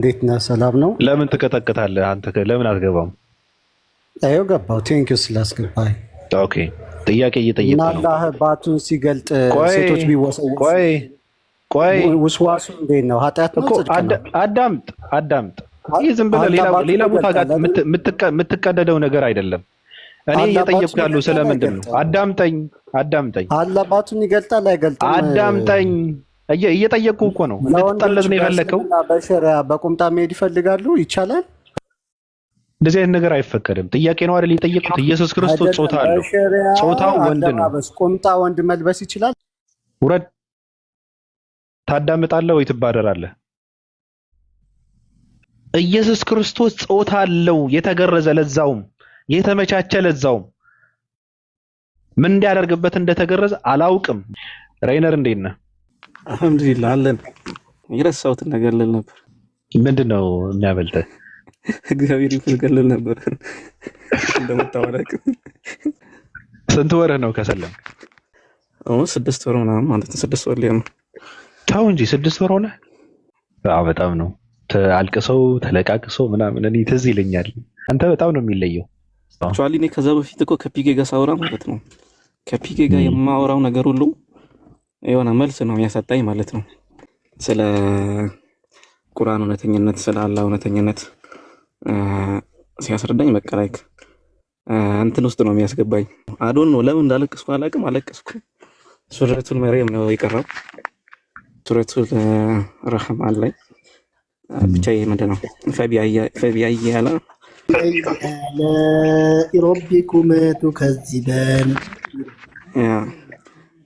እንዴት ነህ? ሰላም ነው? ለምን ትቀጠቅጣለህ? አንተ ለምን አትገባም? አየው ገባው። ቴንኪው ስላስገባኝ። ኦኬ ጥያቄ እየጠየቀ እና ነው። አላህ ባቱን ሲገልጥ ቆይ ሴቶች ቢወሰወሱ ቆይ ቆይ ውስዋሱ እንዴት ነው? ኃጢአት ነው? እኮ ጽድቅ ነው? አዳምጥ። ይህ ዝም ብለህ አላህ ባቱን ሌላ ቦታ ጋር ይገልጣል አይደል? የምትቀደደው ነገር አይደለም። እኔ አላህ እየጠየቅኩ ባቱን ያለው ይገልጣል ስለምንድን ነው? አይገልጥም? አዳምጠኝ። አላህ ባቱን ይገልጣል አይገልጥም? አዳምጠኝ። እየጠየቅኩ እኮ ነው። ለወንዶች እንድትጠለዝ ነው የፈለከው? በእስልምና በሸሪያ በቁምጣ መሄድ ይፈልጋሉ? ይቻላል? እንደዚህ አይነት ነገር አይፈቀድም። ጥያቄ ነው አይደል የጠየቁት? ኢየሱስ ክርስቶስ ጾታ አይደለም። አለው። በሸሪያ ጾታው ወንድ ነው። አለባበስ ቁምጣ ወንድ መልበስ ይችላል? ውረድ። ታዳምጣለህ ወይ ትባረራለህ? ኢየሱስ ክርስቶስ ጾታ አለው። የተገረዘ ለዛውም የተመቻቸ ለዛውም ምን እንዲያደርግበት እንደተገረዘ አላውቅም። ሬይነር እንዴት ነህ? አልሐምዱሊላህ አለን። የረሳሁትን ነገር ልል ነበር። ምንድነው የሚያበልጥህ? እግዚአብሔር ይመስገን ልል ነበር። እንደምታወራቅ ስንት ወርህ ነው ከሰለም? አሁን 6 ወር ምናምን ማለት ነው። 6 ወር ሊሆን ነው። ተው እንጂ 6 ወር ሆነ። አዎ በጣም ነው። አልቅሰው ተለቃቅሰው ምናምን እኔ ትዝ ይለኛል። አንተ በጣም ነው የሚለየው። አክቹአሊ እኔ ከዛ በፊት እኮ ከፒኬ ጋር ሳወራ ማለት ነው ከፒኬ ጋር የማወራው ነገር ሁሉ የሆነ መልስ ነው የሚያሰጣኝ ማለት ነው። ስለ ቁርአን እውነተኝነት፣ ስለ አላህ እውነተኝነት ሲያስረዳኝ በቃ ላይክ እንትን ውስጥ ነው የሚያስገባኝ። አዶን ነው ለምን እንዳለቅስኩ አላውቅም። አለቅስኩ። ሱረቱል መርየም ነው የቀረው። ሱረቱል ረህማን ላይ ብቻ ይሄ ምንድን ነው ፈቢአይ ያለ ረቢኩም ቱከዚባን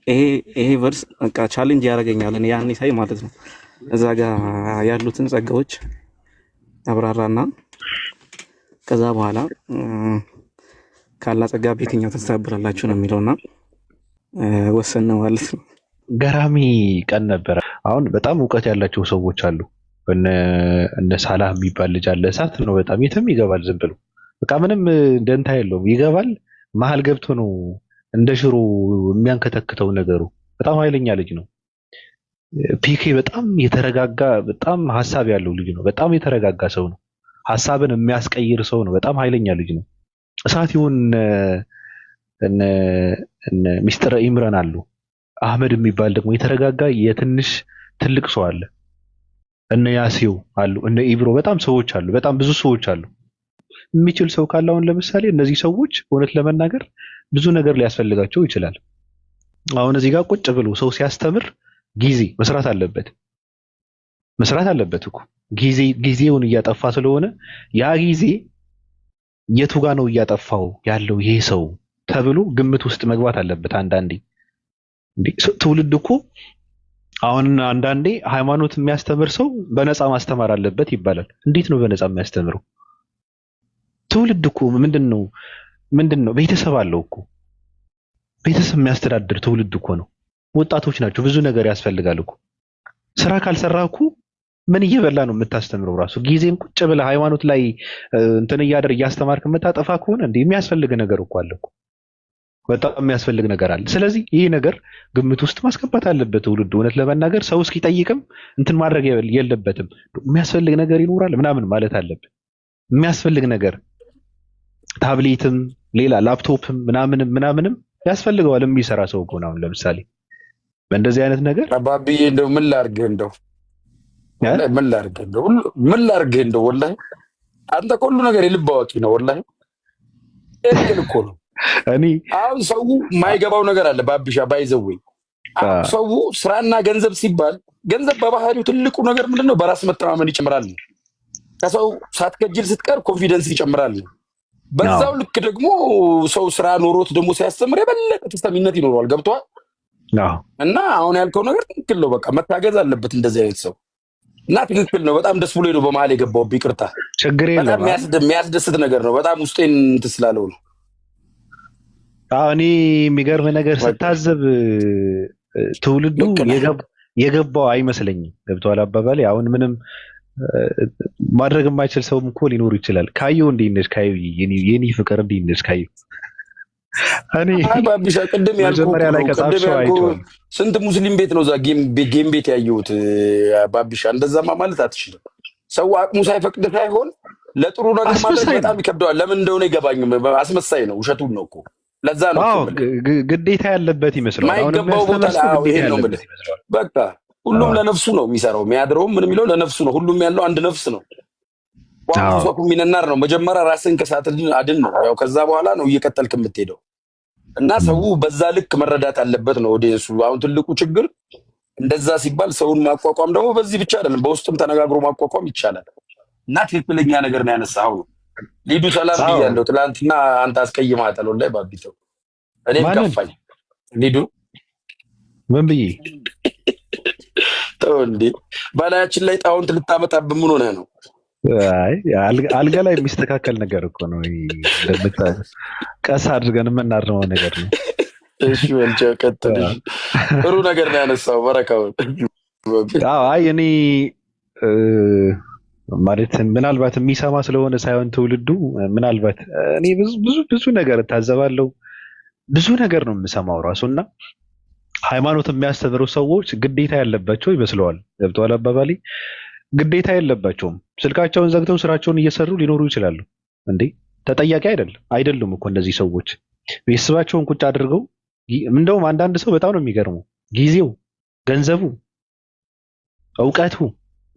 ይሄ ቨርስ በቃ ቻሌንጅ ያደርገኛል። እኔ ያኔ ሳይ ማለት ነው እዛ ጋር ያሉትን ጸጋዎች አብራራና ከዛ በኋላ ካላ ጸጋ በየትኛው ተስተባብራላችሁ ነው የሚለውና ወሰነ ማለት ነው። ገራሚ ቀን ነበረ። አሁን በጣም እውቀት ያላቸው ሰዎች አሉ። እነ ሳላህ የሚባል ልጅ አለ። እሳት ነው በጣም የትም ይገባል። ዝም ብሎ በቃ ምንም ደንታ የለውም። ይገባል። መሀል ገብቶ ነው እንደ ሽሮ የሚያንከተክተው ነገሩ። በጣም ኃይለኛ ልጅ ነው። ፒኬ በጣም የተረጋጋ በጣም ሀሳብ ያለው ልጅ ነው። በጣም የተረጋጋ ሰው ነው። ሀሳብን የሚያስቀይር ሰው ነው። በጣም ኃይለኛ ልጅ ነው። እሳት ይሁን እነ ሚስተር ኢምራን አሉ። አህመድ የሚባል ደግሞ የተረጋጋ የትንሽ ትልቅ ሰው አለ። እነ ያሲው አሉ። እነ ኢብሮ በጣም ሰዎች አሉ። በጣም ብዙ ሰዎች አሉ። የሚችል ሰው ካለ አሁን ለምሳሌ እነዚህ ሰዎች እውነት ለመናገር ብዙ ነገር ሊያስፈልጋቸው ይችላል። አሁን እዚህ ጋር ቁጭ ብሎ ሰው ሲያስተምር ጊዜ መስራት አለበት እኮ ጊዜውን እያጠፋ ስለሆነ ያ ጊዜ የቱ ጋ ነው እያጠፋው ያለው ይሄ ሰው ተብሎ ግምት ውስጥ መግባት አለበት። አንዳንዴ ትውልድ እኮ አሁን አንዳንዴ ሃይማኖት የሚያስተምር ሰው በነፃ ማስተማር አለበት ይባላል። እንዴት ነው በነፃ የሚያስተምረው? ትውልድ እኮ ምንድነው? ቤተሰብ አለው እኮ። ቤተሰብ የሚያስተዳድር ትውልድ እኮ ነው። ወጣቶች ናቸው። ብዙ ነገር ያስፈልጋል እኮ። ስራ ካልሰራ እኮ ምን እየበላ ነው የምታስተምረው? ራሱ ጊዜን ቁጭ ብለህ ሃይማኖት ላይ እንትን እያስተማርክ የምታጠፋ ከሆነ እንዴ የሚያስፈልግ ነገር እኮ አለ እኮ። በጣም የሚያስፈልግ ነገር አለ። ስለዚህ ይህ ነገር ግምት ውስጥ ማስገባት አለበት ትውልድ። እውነት ለመናገር ሰው እስኪጠይቅም እንትን ማድረግ የለበትም። የሚያስፈልግ ነገር ይኖራል ምናምን ማለት አለበት። የሚያስፈልግ ነገር ታብሌትም ሌላ ላፕቶፕም ምናምንም ያስፈልገዋል የሚሰራ ሰው እኮ ነው። አሁን ለምሳሌ በእንደዚህ አይነት ነገር አባብዬ እንደው ምን ላድርግህ እንደው ወላሂ አንተ ሁሉ ነገር የልብ አዋቂ ነው ወላሂ። እልል እኮ ነው። አሁን ሰው የማይገባው ነገር አለ ባብሻ ባይዘወይ። አሁን ሰው ስራና ገንዘብ ሲባል ገንዘብ በባህሪው ትልቁ ነገር ምንድነው? በራስ መተማመን ይጨምራል። ከሰው ሳትከጅል ስትቀር ኮንፊደንስ ይጨምራል። በዛው ልክ ደግሞ ሰው ስራ ኖሮት ደግሞ ሲያስተምር የበለጠ ተሰሚነት ይኖረዋል። ገብቷል? እና አሁን ያልከው ነገር ትክክል ነው። በቃ መታገዝ አለበት እንደዚህ አይነት ሰው እና ትክክል ነው። በጣም ደስ ብሎኝ ነው በመሀል የገባው። ይቅርታ። ችግር የለም። በጣም የሚያስደስት ነገር ነው። በጣም ውስጤን እንትን ስላለው ነው። እኔ የሚገርም ነገር ስታዘብ ትውልዱ የገባው አይመስለኝም። ገብቶሃል አባባሌ? አሁን ምንም ማድረግ የማይችል ሰውም እኮ ሊኖር ይችላል። ካየው እንዴት ነሽ? ካየው የኔ ፍቅር እንዴት ነሽ? ካየው እኔ ባቢሻ ቅድም መጀመሪያ ላይ ከጻፍሽው አይቷል። ስንት ሙስሊም ቤት ነው እዛ ጌም ቤት ያየሁት ባቢሻ። እንደዛማ ማለት አትችልም። ሰው አቅሙ ሳይፈቅድ ሳይሆን ለጥሩ ነገር ማድረግ በጣም ይከብደዋል። ለምን እንደሆነ ይገባኝም። አስመሳይ ነው፣ ውሸቱን ነው እኮ። ለዛ ነው ግዴታ ያለበት ይመስላል። ማይገባው ቦታ ላይ ይሄን ነው የምልህ። በቃ ሁሉም ለነፍሱ ነው የሚሰራው፣ የሚያድረው ምን የሚለው ለነፍሱ ነው። ሁሉም ያለው አንድ ነፍስ ነው። ዋናው ሚነናር ነው። መጀመሪያ ራስን ከሳት አድን ነው። ያው ከዛ በኋላ ነው እየቀጠልክ የምትሄደው። እና ሰው በዛ ልክ መረዳት አለበት ነው ኦዲየንሱ። አሁን ትልቁ ችግር እንደዛ ሲባል ሰውን ማቋቋም ደግሞ በዚህ ብቻ አይደለም፣ በውስጥም ተነጋግሮ ማቋቋም ይቻላል። እና ትክክለኛ ነገር ነው ያነሳው። ሊዱ ሰላም ብያለሁ። ትላንትና አንተ አስቀይማታል ወላሂ ባቢተው እኔም ከፋኝ። ሊዱ ምን ብዬ ተው እንዴ ባላያችን ላይ ጣውንት ልታመጣብን ምን ሆነህ ነው? አይ አልጋ ላይ የሚስተካከል ነገር እኮ ነው። ቀስ አድርገን የምናርመው ነገር ነው። እሺ ወልቻ ቀጥል። ጥሩ ነገር ነው ያነሳው። በረካው አይ እኔ ማለት ምናልባት የሚሰማ ስለሆነ ሳይሆን ትውልዱ ምናልባት እኔ ብዙ ነገር እታዘባለሁ። ብዙ ነገር ነው የምሰማው ራሱና ሃይማኖት የሚያስተምሩ ሰዎች ግዴታ ያለባቸው ይመስለዋል። ገብተዋል አባባሌ። ግዴታ የለባቸውም። ስልካቸውን ዘግተው ስራቸውን እየሰሩ ሊኖሩ ይችላሉ። እንዴ ተጠያቂ አይደሉም እኮ እነዚህ ሰዎች። ቤተሰባቸውን ቁጭ አድርገው እንደውም አንዳንድ ሰው በጣም ነው የሚገርመው። ጊዜው፣ ገንዘቡ፣ እውቀቱ፣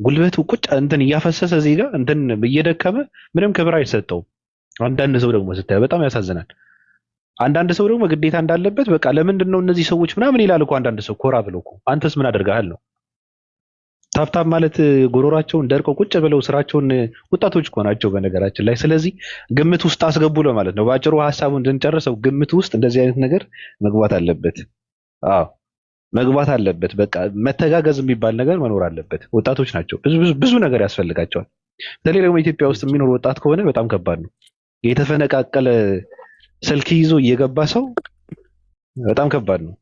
ጉልበቱ ቁጭ እንትን እያፈሰሰ እዚህ ጋር እንትን እየደከመ ምንም ክብር አይሰጠውም። አንዳንድ ሰው ደግሞ ስታይ በጣም ያሳዝናል። አንዳንድ ሰው ደግሞ ግዴታ እንዳለበት በቃ ለምንድን ነው እነዚህ ሰዎች ምናምን ይላል እኮ አንዳንድ ሰው ኮራ ብለው እኮ። አንተስ ምን አደርጋሃል ነው። ታፍታብ ማለት ጎሮራቸውን ደርቀው ቁጭ ብለው ስራቸውን ወጣቶች እኮ ናቸው በነገራችን ላይ። ስለዚህ ግምት ውስጥ አስገቡ ለማለት ነው። በአጭሩ ሐሳቡን እንድንጨርሰው ግምት ውስጥ እንደዚህ አይነት ነገር መግባት አለበት። አዎ መግባት አለበት። በቃ መተጋገዝ የሚባል ነገር መኖር አለበት። ወጣቶች ናቸው፣ ብዙ ነገር ያስፈልጋቸዋል። በተለይ ደግሞ ኢትዮጵያ ውስጥ የሚኖር ወጣት ከሆነ በጣም ከባድ ነው። የተፈነቃቀለ ስልክ ይዞ እየገባ ሰው በጣም ከባድ ነው።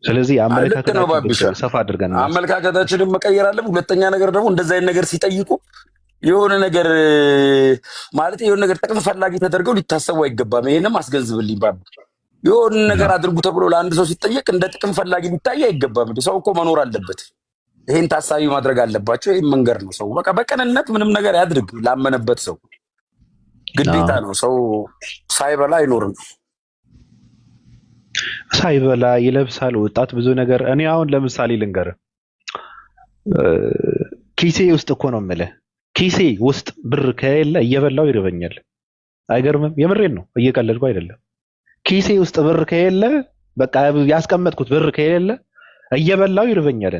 ስለዚህ አመለካከታችንን ሰፋ አድርገን አመለካከታችንን መቀየር አለብን። ሁለተኛ ነገር ደግሞ እንደዛ አይነት ነገር ሲጠይቁ የሆነ ነገር ማለት የሆነ ነገር ጥቅም ፈላጊ ተደርገው ሊታሰቡ አይገባም። ይሄንም አስገንዝብልኝ ባብ። የሆነ ነገር አድርጉ ተብሎ ለአንድ ሰው ሲጠየቅ እንደ ጥቅም ፈላጊ ሊታይ አይገባም። ሰው እኮ መኖር አለበት። ይሄን ታሳቢ ማድረግ አለባቸው። ይሄን መንገር ነው ሰው በቃ በቀንነት ምንም ነገር ያድርግ ላመነበት ሰው ግዴታ ነው። ሰው ሳይበላ አይኖርም። ሳይበላ ይለብሳል። ወጣት ብዙ ነገር እኔ አሁን ለምሳሌ ልንገር፣ ኪሴ ውስጥ እኮ ነው የምልህ፣ ኪሴ ውስጥ ብር ከሌለ እየበላው ይርበኛል። አይገርምም? የምሬን ነው፣ እየቀለድኩ አይደለም። ኪሴ ውስጥ ብር ከሌለ በቃ ያስቀመጥኩት ብር ከሌለ እየበላው ይርበኛል።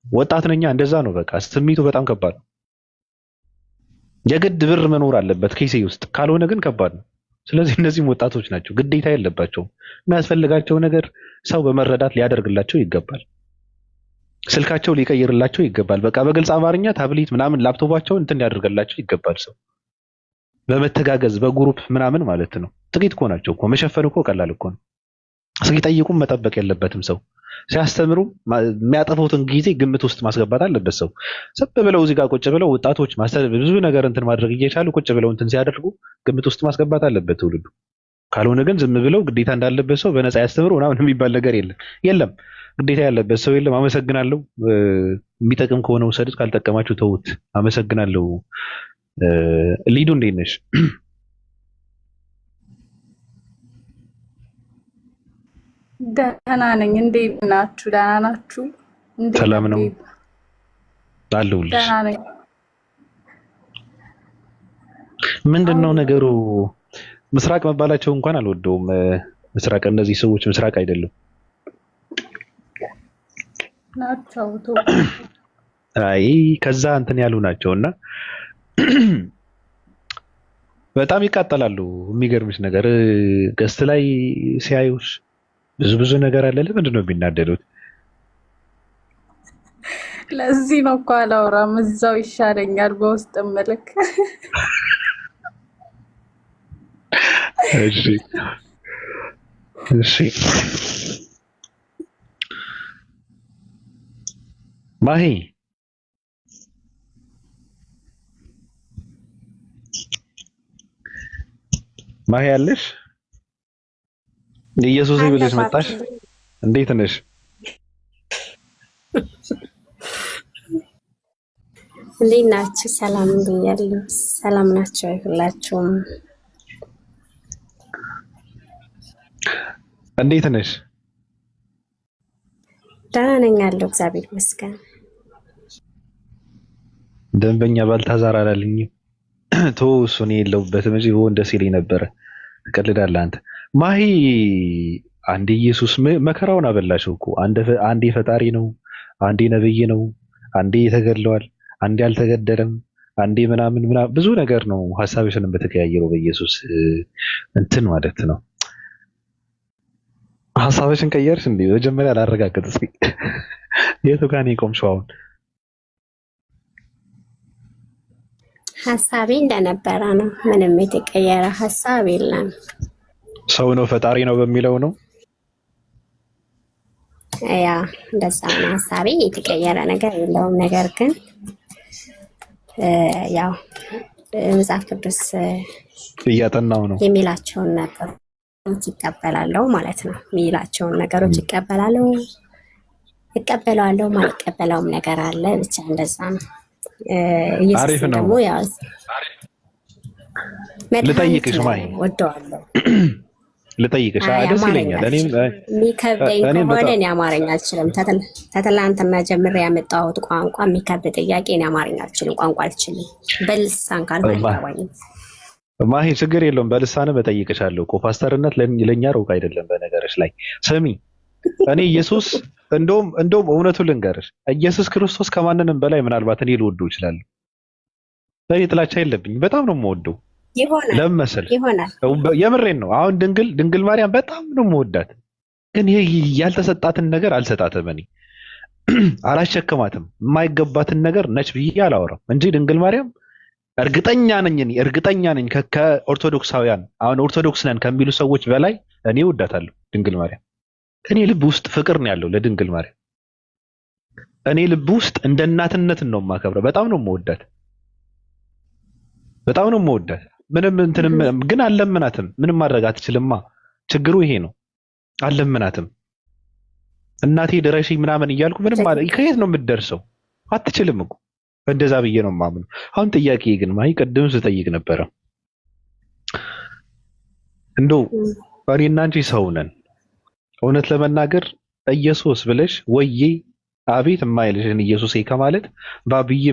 ወጣት ነኛ፣ እንደዛ ነው። በቃ ስሜቱ በጣም ከባድ ነው። የግድ ብር መኖር አለበት ኪሴ ውስጥ፣ ካልሆነ ግን ከባድ ነው። ስለዚህ እነዚህም ወጣቶች ናቸው፣ ግዴታ የለባቸውም። የሚያስፈልጋቸው ነገር ሰው በመረዳት ሊያደርግላቸው ይገባል። ስልካቸው ሊቀይርላቸው ይገባል። በቃ በግልጽ አማርኛ ታብሌት ምናምን ላፕቶፓቸው እንትን ሊያደርግላቸው ይገባል። ሰው በመተጋገዝ በግሩፕ ምናምን ማለት ነው። ጥቂት እኮ ናቸው እኮ፣ መሸፈን እኮ ቀላል እኮ ነው። ሲጠይቁም መጠበቅ የለበትም ሰው። ሲያስተምሩ የሚያጠፉትን ጊዜ ግምት ውስጥ ማስገባት አለበት ሰው። ሰብ ብለው እዚህ ጋር ቁጭ ብለው ወጣቶች ብዙ ነገር እንትን ማድረግ እየቻሉ ቁጭ ብለው እንትን ሲያደርጉ ግምት ውስጥ ማስገባት አለበት ትውልዱ። ካልሆነ ግን ዝም ብለው ግዴታ እንዳለበት ሰው በነፃ ያስተምሩ ምናምን የሚባል ነገር የለም። ግዴታ ያለበት ሰው የለም። አመሰግናለሁ። የሚጠቅም ከሆነ ውሰዱት፣ ካልጠቀማችሁ ተውት። አመሰግናለሁ። ሊዱ እንዴት ነሽ? ደህና ነኝ። እንዴት ናችሁ? ደህና ናችሁ? ሰላም ነው አለሁልሽ። ደህና ነኝ። ምንድን ነው ነገሩ? ምስራቅ መባላቸው እንኳን አልወደውም። ምስራቅ፣ እነዚህ ሰዎች ምስራቅ አይደሉም ናቸው። አይ ከዛ እንትን ያሉ ናቸው እና በጣም ይቃጠላሉ። የሚገርምሽ ነገር ገስት ላይ ሲያዩሽ ብዙ ነገር አለ። ለምንድን ነው የሚናደዱት? ለዚህ ነው እኮ አላወራም፣ እዛው ይሻለኛል በውስጥ መልክ። እሺ ማሂ አለሽ? ኢየሱስ ብለሽ መጣሽ። እንዴት ነሽ? እንዴት ናችሁ? ሰላም ብያለሁ። ሰላም ናችሁ ሁላችሁም? እንዴት ነሽ? ደህና ነኝ አለሁ፣ እግዚአብሔር ይመስገን። ደንበኛ ባልታዛር አላለኝም። ቶ እሱን የለውበትም እንጂ ሆን ደስ ይለኝ ነበረ። ትቀልዳለህ አንተ ማሂ። አንዴ ኢየሱስ መከራውን አበላሽው እኮ። አንዴ ፈጣሪ ነው፣ አንዴ ነብይ ነው፣ አንዴ ተገድለዋል፣ አንዴ አልተገደለም፣ አንዴ ምናምን ብዙ ነገር ነው። ሀሳብሽንም በተቀያየረው በኢየሱስ እንትን ማለት ነው። ሀሳብሽን ቀየርሽ እንዴ? መጀመሪያ ላረጋግጥ እስኪ። የቱ ጋር ነው የቆምሽው አሁን? ሀሳቤ እንደነበረ ነው። ምንም የተቀየረ ሀሳብ የለም። ሰው ነው ፈጣሪ ነው በሚለው ነው። ያ እንደዛ ነው ሀሳቤ። የተቀየረ ነገር የለውም። ነገር ግን ያው መጽሐፍ ቅዱስ እያጠናው ነው የሚላቸውን ነገሮች ይቀበላለሁ ማለት ነው። የሚላቸውን ነገሮች ይቀበላለሁ፣ ማልቀበለውም ነገር አለ። ብቻ እንደዛ ነው። አሪፍ ነው። ደግሞ ያው ልጠይቅሽ ማይ ወደዋለሁ ልጠይቅሽ ደስ ይለኛል። የሚከብደኝ ከሆነ እኔ አማርኛ አልችልም። ተትላንትና ጀምሬ ያመጣሁት ቋንቋ የሚከብድ ጥያቄ እኔ አማርኛ አልችልም፣ ቋንቋ አልችልም። በልሳን ካልሆነ አይገባኝም። ማሂ ችግር የለውም፣ በልሳን እጠይቅሻለሁ እኮ። ፓስተርነት ለእኛ ሩቅ አይደለም። በነገርሽ ላይ ስሚ፣ እኔ ኢየሱስ እንደውም እውነቱን ልንገርሽ፣ ኢየሱስ ክርስቶስ ከማንንም በላይ ምናልባት እኔ ልወደው እችላለሁ። እኔ ጥላቻ የለብኝ፣ በጣም ነው የምወደው። ለምን መሰለሽ? የምሬን ነው። አሁን ድንግል ማርያም በጣም ነው የምወዳት፣ ግን ይሄ ያልተሰጣትን ነገር አልሰጣትም። እኔ አላሸክማትም። የማይገባትን ነገር ነች ብዬ አላወራም እንጂ ድንግል ማርያም እርግጠኛ ነኝ ከኦርቶዶክሳውያን አሁን ኦርቶዶክስ ነን ከሚሉ ሰዎች በላይ እኔ እወዳታለሁ ድንግል ማርያም። ከኔ ልብ ውስጥ ፍቅር ነው ያለው ለድንግል ማርያም። እኔ ልብ ውስጥ እንደ እናትነት ነው የማከብረው። በጣም ነው የምወዳት፣ በጣም ነው የምወዳት። ምንም ግን አልለምናትም። ምንም ማድረግ አትችልማ። ችግሩ ይሄ ነው። አልለምናትም። እናቴ ድረሺ ምናምን እያልኩ ምንም ከየት ነው የምትደርሰው? አትችልም እኮ። እንደዛ ብዬ ነው የማምነው። አሁን ጥያቄ ግን ማይ ቅድም ስጠይቅ ነበረ፣ እንደው እኔና አንቺ ሰው ነን። እውነት ለመናገር ኢየሱስ ብለሽ ወዬ አቤት የማይልሽን ኢየሱሴ ከማለት ባብዬ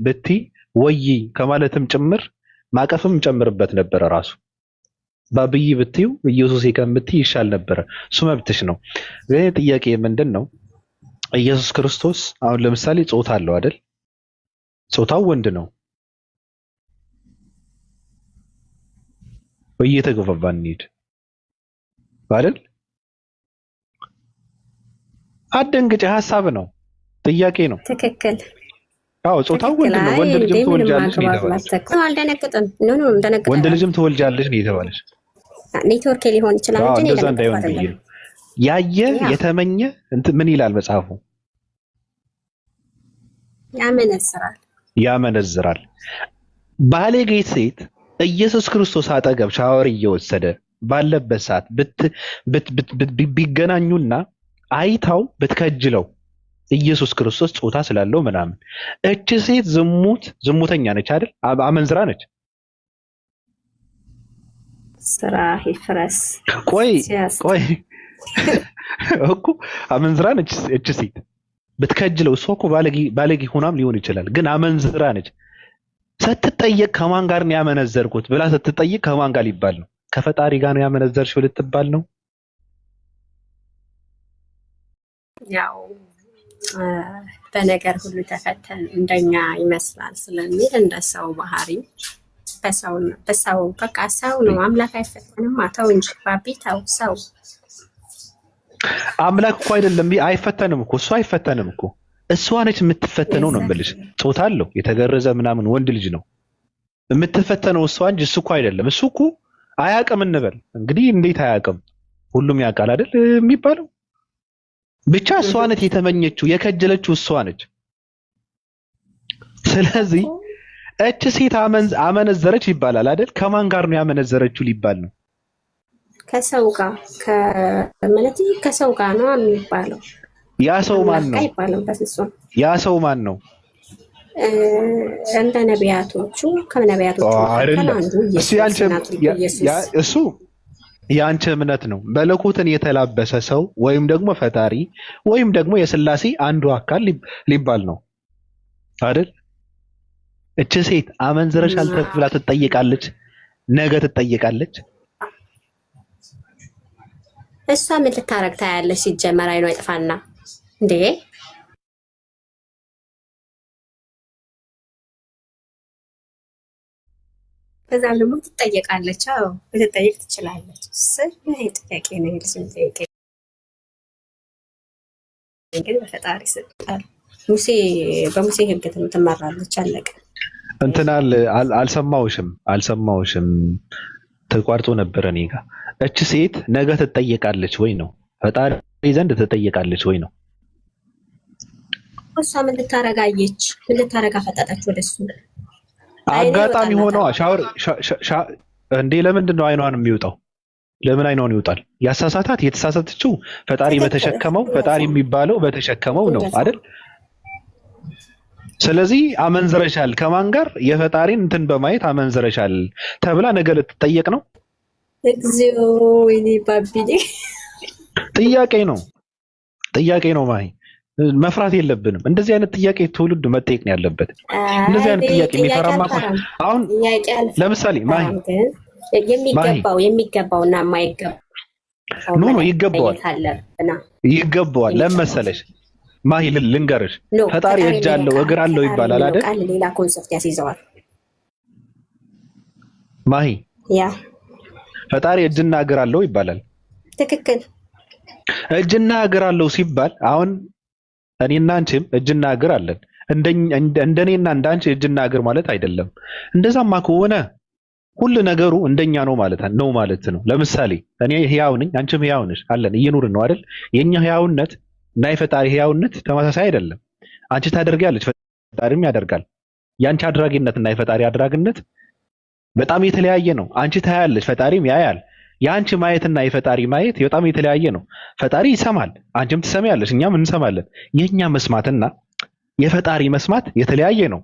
ብቲ ወዬ ከማለትም ጭምር ማቀፍም ጨምርበት ነበረ። ራሱ ባብዬ ብትዩ ኢየሱሴ ከምትይ ይሻል ነበረ። እሱ መብትሽ ነው። ግን ጥያቄ ምንድን ነው? ኢየሱስ ክርስቶስ አሁን ለምሳሌ ጾታ አለው አይደል? ጾታው ወንድ ነው። እየተገፋፋን እንሂድ አይደል? አደንግጬ ሀሳብ ነው፣ ጥያቄ ነው። ትክክል። አዎ ጾታው ወንድ ነው። ወንድ ልጅም ትወልጃለሽ ነው የተባለሽ። አልደነግጥም። ወንድ ልጅም ትወልጃለሽ ነው የተባለሽ። ኔትወርክ ሊሆን ይችላል እንጂ እንደዛ እንዳይሆን ብዬ ነው። ያየ የተመኘ ምን ይላል መጽሐፉ? ያመነዝራል። ባለጌ ሴት ኢየሱስ ክርስቶስ አጠገብ ሻወር እየወሰደ ባለበት ሰዓት ቢገናኙና አይታው ብትከጅለው ኢየሱስ ክርስቶስ ጾታ ስላለው ምናምን፣ እች ሴት ዝሙተኛ ነች አይደል? አመንዝራ ነች። ስራ ይፍረስ። ቆይ እኮ አመንዝራ ነች እች ሴት። ብትከጅለው እሷ እኮ ባለጌ ሆናም ሊሆን ይችላል፣ ግን አመንዝራ ነች። ስትጠየቅ ከማን ጋር ነው ያመነዘርኩት ብላ ስትጠየቅ ከማን ጋር ሊባል ነው? ከፈጣሪ ጋር ነው ያመነዘርሽው ልትባል ነው። ያው በነገር ሁሉ ተፈተን እንደኛ ይመስላል ስለሚል እንደ ሰው ባህሪ በሰው በቃ ሰው ነው። አምላክ አይፈተንም። ተው እንጂ ባቢ ተው። ሰው አምላክ እኮ አይደለም፣ አይፈተንም እኮ እሱ አይፈተንም እኮ እሷ ነች የምትፈተነው ነው የምልሽ። ጾታ አለው የተገረዘ ምናምን ወንድ ልጅ ነው የምትፈተነው እሷ እንጂ እሱ እኮ አይደለም። እሱ እኮ አያውቅም እንበል እንግዲህ። እንዴት አያውቅም? ሁሉም ያውቃል አይደል የሚባለው። ብቻ እሷ ነች የተመኘችው የከጀለችው እሷ ነች። ስለዚህ እች ሴት አመነዘረች ይባላል አይደል? ከማን ጋር ነው ያመነዘረችው ሊባል ነው? ከሰው ጋር ከሰው ጋር ነው የሚባለው። ያ ሰው ማን ነው? አይባልም በፍጹም። ያ ሰው ማን ነው? እንደ ነቢያቶቹ ከነቢያቶቹ መካከል አንዱ እሱ የአንቺ እምነት ነው። መለኮትን የተላበሰ ሰው ወይም ደግሞ ፈጣሪ ወይም ደግሞ የሥላሴ አንዱ አካል ሊባል ነው አይደል? እቺ ሴት አመንዝረሻል ተብላ ትጠይቃለች፣ ነገ ትጠይቃለች። እሷ ምን ልታረግ ታያለች? ሲጀመር አይኗ ይጥፋና እንዴ ከዛም ደግሞ ትጠየቃለች። አዎ ልትጠየቅ ትችላለች። ስለዚህ ጥያቄ ነው ልጅም ጠይቄ ግን በፈጣሪ ስልጣን በሙሴ ሕግ ትመራለች። አለቀ። እንትናል አልሰማውሽም ተቋርጦ ነበር እኔ ጋር። እች ሴት ነገ ትጠየቃለች ወይ ነው? ፈጣሪ ዘንድ ትጠየቃለች ወይ ነው? እሷ ምን ልታረጋየች? ምን ልታረጋ ፈጣጣች? ወደሱ አጋጣሚ ሆነዋ ሻወር እንዴ ለምንድን ነው አይኗን የሚወጣው? ለምን አይኗን ይወጣል? ያሳሳታት የተሳሳተችው ፈጣሪ በተሸከመው ፈጣሪ የሚባለው በተሸከመው ነው አይደል? ስለዚህ አመንዝረሻል ከማን ጋር? የፈጣሪን እንትን በማየት አመንዝረሻል ተብላ ነገ ልትጠየቅ ነው። እግዚኦ ወይኔ ባቢኔ ጥያቄ ነው ማይ መፍራት የለብንም። እንደዚህ አይነት ጥያቄ ትውልድ መጠየቅ ነው ያለበት። እንደዚህ አይነት ጥያቄ የሚፈራማ አሁን ለምሳሌ ማይ የሚገባውና የማይገባው ኖ ይገባዋል ለመሰለሽ ማይ ልንገርሽ፣ ፈጣሪ እጅ አለው እግር አለው ይባላል አይደል? ሌላ ኮንሰፕት ያስይዘዋል ማይ ያ ፈጣሪ እጅና እግር አለው ይባላል። ትክክል። እጅና እግር አለው ሲባል አሁን እኔና አንቺም እጅና እግር አለን። እንደኔና እንዳንቺ እጅና እግር ማለት አይደለም። እንደዛማ ከሆነ ሁሉ ነገሩ እንደኛ ነው ማለት ነው። ለምሳሌ እኔ ህያው ነኝ፣ አንቺም ህያው ነሽ፣ አለን እየኖርን ነው አይደል? የኛ ህያውነት እና የፈጣሪ ህያውነት ተመሳሳይ አይደለም። አንቺ ታደርጊያለሽ፣ ፈጣሪም ያደርጋል። ያንቺ አድራጊነት እና የፈጣሪ አድራጊነት በጣም የተለያየ ነው። አንቺ ታያለሽ፣ ፈጣሪም ያያል። የአንቺ ማየትና የፈጣሪ ማየት በጣም የተለያየ ነው። ፈጣሪ ይሰማል፣ አንቺም ትሰሚያለሽ፣ እኛም እንሰማለን። የኛ መስማትና የፈጣሪ መስማት የተለያየ ነው።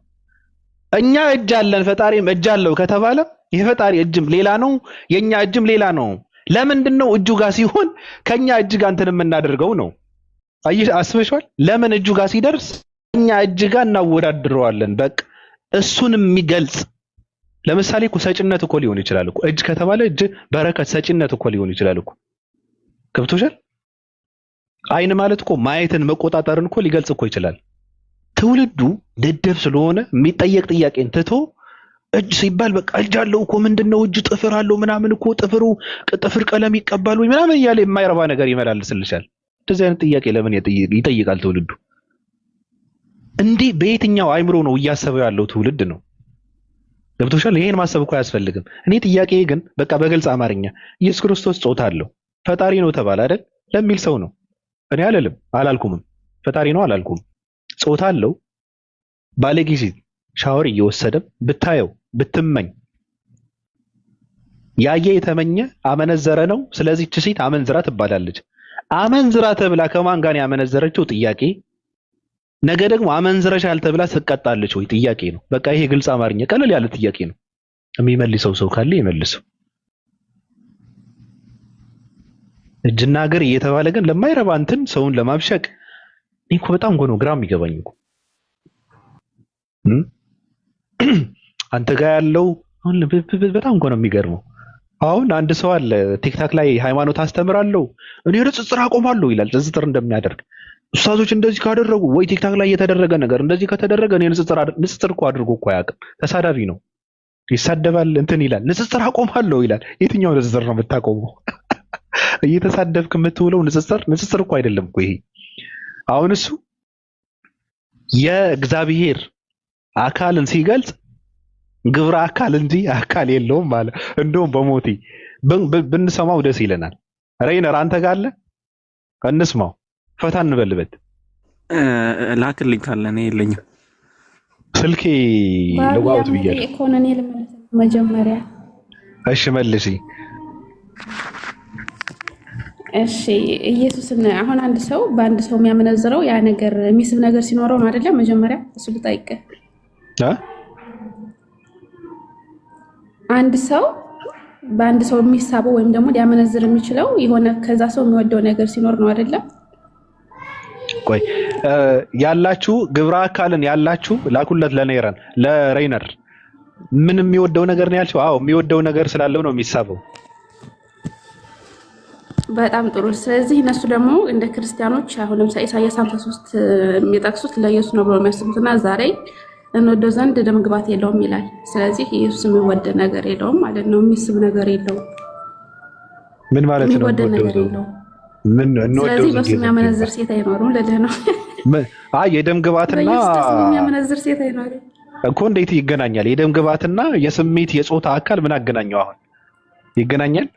እኛ እጅ አለን ፈጣሪም እጅ አለው ከተባለ የፈጣሪ እጅም ሌላ ነው፣ የኛ እጅም ሌላ ነው። ለምንድን ነው እጁ ጋር ሲሆን ከኛ እጅ ጋር እንትን የምናደርገው ነው? አስበሽዋል? ለምን እጁ ጋር ሲደርስ እኛ እጅ ጋር እናወዳድረዋለን? በቃ እሱን የሚገልጽ ለምሳሌ እኮ ሰጭነት እኮ ሊሆን ይችላል እኮ እጅ ከተባለ እጅ በረከት ሰጭነት እኮ ሊሆን ይችላል እኮ። ገብቶሻል? አይን ማለት እኮ ማየትን መቆጣጠርን እኮ ሊገልጽ እኮ ይችላል። ትውልዱ ደደብ ስለሆነ የሚጠየቅ ጥያቄን ትቶ እጅ ሲባል በቃ እጅ አለው እኮ ምንድነው እጅ ጥፍር አለው ምናምን እኮ ጥፍር ቀለም ይቀባል ወይ ምናምን እያለ የማይረባ ነገር ይመላልስልሻል። እንደዚህ አይነት ጥያቄ ለምን ይጠይቃል ትውልዱ? እንዲህ በየትኛው አይምሮ ነው እያሰበው ያለው ትውልድ ነው? ገብቶሻል? ይሄን ማሰብ እኮ አያስፈልግም። እኔ ጥያቄ ግን በቃ በግልጽ አማርኛ ኢየሱስ ክርስቶስ ጾታ አለው ፈጣሪ ነው ተባለ አይደል ለሚል ሰው ነው። እኔ አላልኩምም ፈጣሪ ነው አላልኩም። ጾታ አለው ባለጊዜ ሻወር እየወሰደም ብታየው ብትመኝ ያየ የተመኘ አመነዘረ ነው። ስለዚህ እቺ ሴት አመንዝራ ትባላለች። አመንዝራ ተብላ ከማን ጋር ያመነዘረችው ጥያቄ፣ ነገ ደግሞ አመንዝረሻል ተብላ ትቀጣለች ወይ ጥያቄ ነው። በቃ ይሄ ግልጽ አማርኛ ቀለል ያለ ጥያቄ ነው። የሚመልሰው ሰው ካለ ይመልሰው። እጅና እግር እየተባለ ግን ለማይረባ እንትን ሰውን ለማብሸቅ እኔ እኮ በጣም ነው ግራ የሚገባኝ እኮ አንተ ጋር ያለው በጣም ነው የሚገርመው። አሁን አንድ ሰው አለ ቲክታክ ላይ ሃይማኖት አስተምራለሁ እኔ ንጽጽር አቆማለሁ ይላል። ንጽጽር እንደሚያደርግ ኡስታዞች እንደዚህ ካደረጉ ወይ ቲክታክ ላይ የተደረገ ነገር እንደዚህ ከተደረገ እኔ ንጽጽር እኮ አድርጎ እኮ አያውቅም። ተሳዳቢ ነው፣ ይሳደባል፣ እንትን ይላል። ንጽጽር አቆማለሁ ይላል። የትኛው ንጽጽር ነው የምታቆመው? እየተሳደብክ የምትውለው ንጽጽር እኮ አይደለም እኮ ይሄ። አሁን እሱ የእግዚአብሔር አካልን ሲገልጽ ግብረ አካል እንጂ አካል የለውም ማለት እንደውም በሞቴ ብንሰማው ደስ ይለናል። ሬይነር አንተ ጋር አለ እንስማው፣ ፈታ እንበልበት። ላክልኝ ካለ እኔ የለኝም ስልኬ ለዋውት ብያለሁ። ኢኮኖሚ ለማለት መጀመሪያ እሺ መልሺ። እሺ ኢየሱስን አሁን አንድ ሰው በአንድ ሰው የሚያመነዝረው ያ ነገር የሚስብ ነገር ሲኖረው ነው አይደለም? መጀመሪያ እሱ ልጠይቅ። አንድ ሰው በአንድ ሰው የሚሳበው ወይም ደግሞ ሊያመነዝር የሚችለው የሆነ ከዛ ሰው የሚወደው ነገር ሲኖር ነው አይደለም? ቆይ ያላችሁ ግብረ አካልን ያላችሁ ላኩለት ለሬይነር ምን የሚወደው ነገር ነው ያልሽው? አዎ የሚወደው ነገር ስላለው ነው የሚሳበው። በጣም ጥሩ። ስለዚህ እነሱ ደግሞ እንደ ክርስቲያኖች አሁን ለምሳሌ ኢሳይያስ 53 የሚጠቅሱት ለኢየሱስ ነው ብለው የሚያስቡትና ዛሬ እንወደው ዘንድ ደም ግባት የለውም ይላል። ስለዚህ ኢየሱስ የሚወደድ ነገር የለውም ማለት ነው። የሚስብ ነገር የለውም። ምን ማለት ነው? የሚወደድ ነገር የለውም። ስለዚህ በሱ የሚያመነዝር ሴት አይኖርም ልልህ ነው። አይ የደም ግባትና የሚያመነዝር ሴት አይኖርም እኮ። እንዴት ይገናኛል? የደም ግባትና የስሜት የጾታ አካል ምን አገናኘው? አሁን ይገናኛል?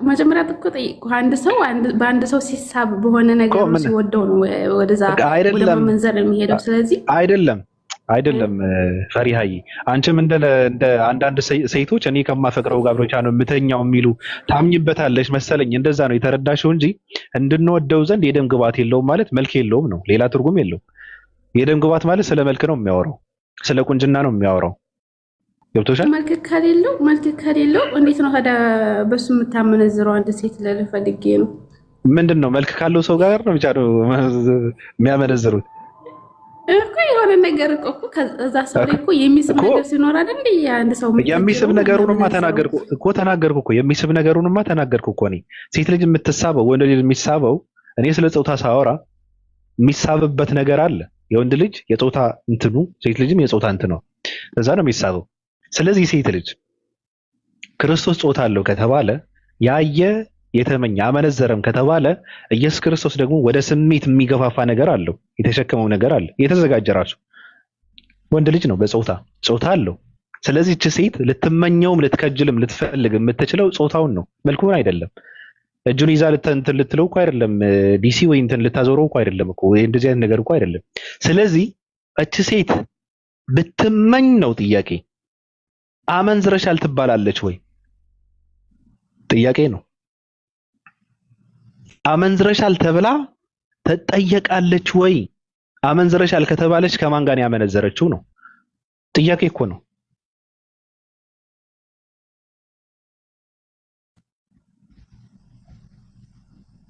መጀመሪያ እኮ ጠይቁህ። አንድ ሰው በአንድ ሰው ሲሳብ በሆነ ነገር ሲወደው ነው ወደዛ ወደ ማመንዘር የሚሄደው። ስለዚህ አይደለም ፈሪሃዬ፣ አንቺም እንደ አንዳንድ ሴቶች እኔ ከማፈቅረው ጋር ብቻ ነው የምተኛው የሚሉ ታምኝበታለሽ መሰለኝ። እንደዛ ነው የተረዳሽው እንጂ እንድንወደው ዘንድ የደም ግባት የለውም ማለት መልክ የለውም ነው። ሌላ ትርጉም የለውም። የደም ግባት ማለት ስለ መልክ ነው የሚያወራው፣ ስለ ቁንጅና ነው የሚያወራው። ገብቶሻል? መልክ ከሌለው እንዴት ነው ታዲያ በሱ የምታመነዝረው? አንድ ሴት ለፈልጌ ነው። ምንድን ነው መልክ ካለው ሰው ጋር ነው ብቻ ነው የሚያመነዝሩት እኮ። የሆነ ነገር እኮ ከዛ ሰው ላይ እኮ የሚስብ ነገር ሲኖር አይደል? አንድ ሰው የሚስብ ነገሩንማ ተናገርኩ እኮ የሚስብ ነገሩንማ ተናገርኩ እኮ። እኔ ሴት ልጅ የምትሳበው ወንድ ልጅ የሚሳበው፣ እኔ ስለ ጾታ ሳወራ የሚሳብበት ነገር አለ። የወንድ ልጅ የጾታ እንትኑ፣ ሴት ልጅም የጾታ እንትኑ እዛ ነው የሚሳበው። ስለዚህ ሴት ልጅ ክርስቶስ ጾታ አለው ከተባለ ያየ የተመኘ አመነዘረም ከተባለ ኢየሱስ ክርስቶስ ደግሞ ወደ ስሜት የሚገፋፋ ነገር አለው፣ የተሸከመው ነገር አለ፣ የተዘጋጀ ራሱ ወንድ ልጅ ነው። ጾታ አለው። ስለዚህ እቺ ሴት ልትመኘውም ልትከጅልም ልትፈልግ የምትችለው ጾታውን ነው፣ መልኩን አይደለም። እጁን ይዛ ልትለው እኮ አይደለም፣ ዲሲ ወይ እንትን ልታዞረው እኮ አይደለም እኮ፣ እንደዚህ አይነት ነገር እኮ አይደለም። ስለዚህ እቺ ሴት ብትመኝ ነው ጥያቄ። አመንዝረሻል ትባላለች ወይ? ጥያቄ ነው። አመንዝረሻል ተብላ ትጠየቃለች ወይ? አመንዝረሻል ከተባለች ከማን ጋር ያመነዘረችው ነው? ጥያቄ እኮ ነው።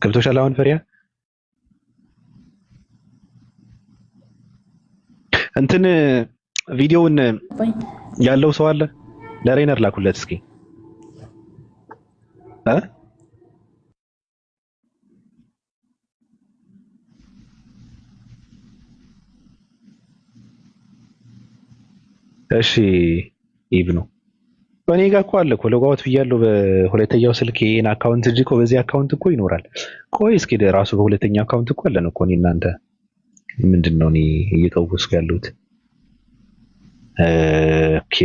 ገብቶሻል? አሁን ፈሪያ እንትን ቪዲዮውን ያለው ሰው አለ? ለሬነር ላኩለት እስኪ እሺ ኢብኑ በኔ ጋር እኮ አለ እኮ ሎጋውት ብያለሁ በሁለተኛው ስልክ ይሄን አካውንት እንጂ እኮ በዚህ አካውንት እኮ ይኖራል። ቆይ እስኪ ራሱ በሁለተኛው አካውንት እኮ አለን እኮ። እኔ እናንተ ምንድነው እኔ እየቀወስኩ ያለሁት? ኦኬ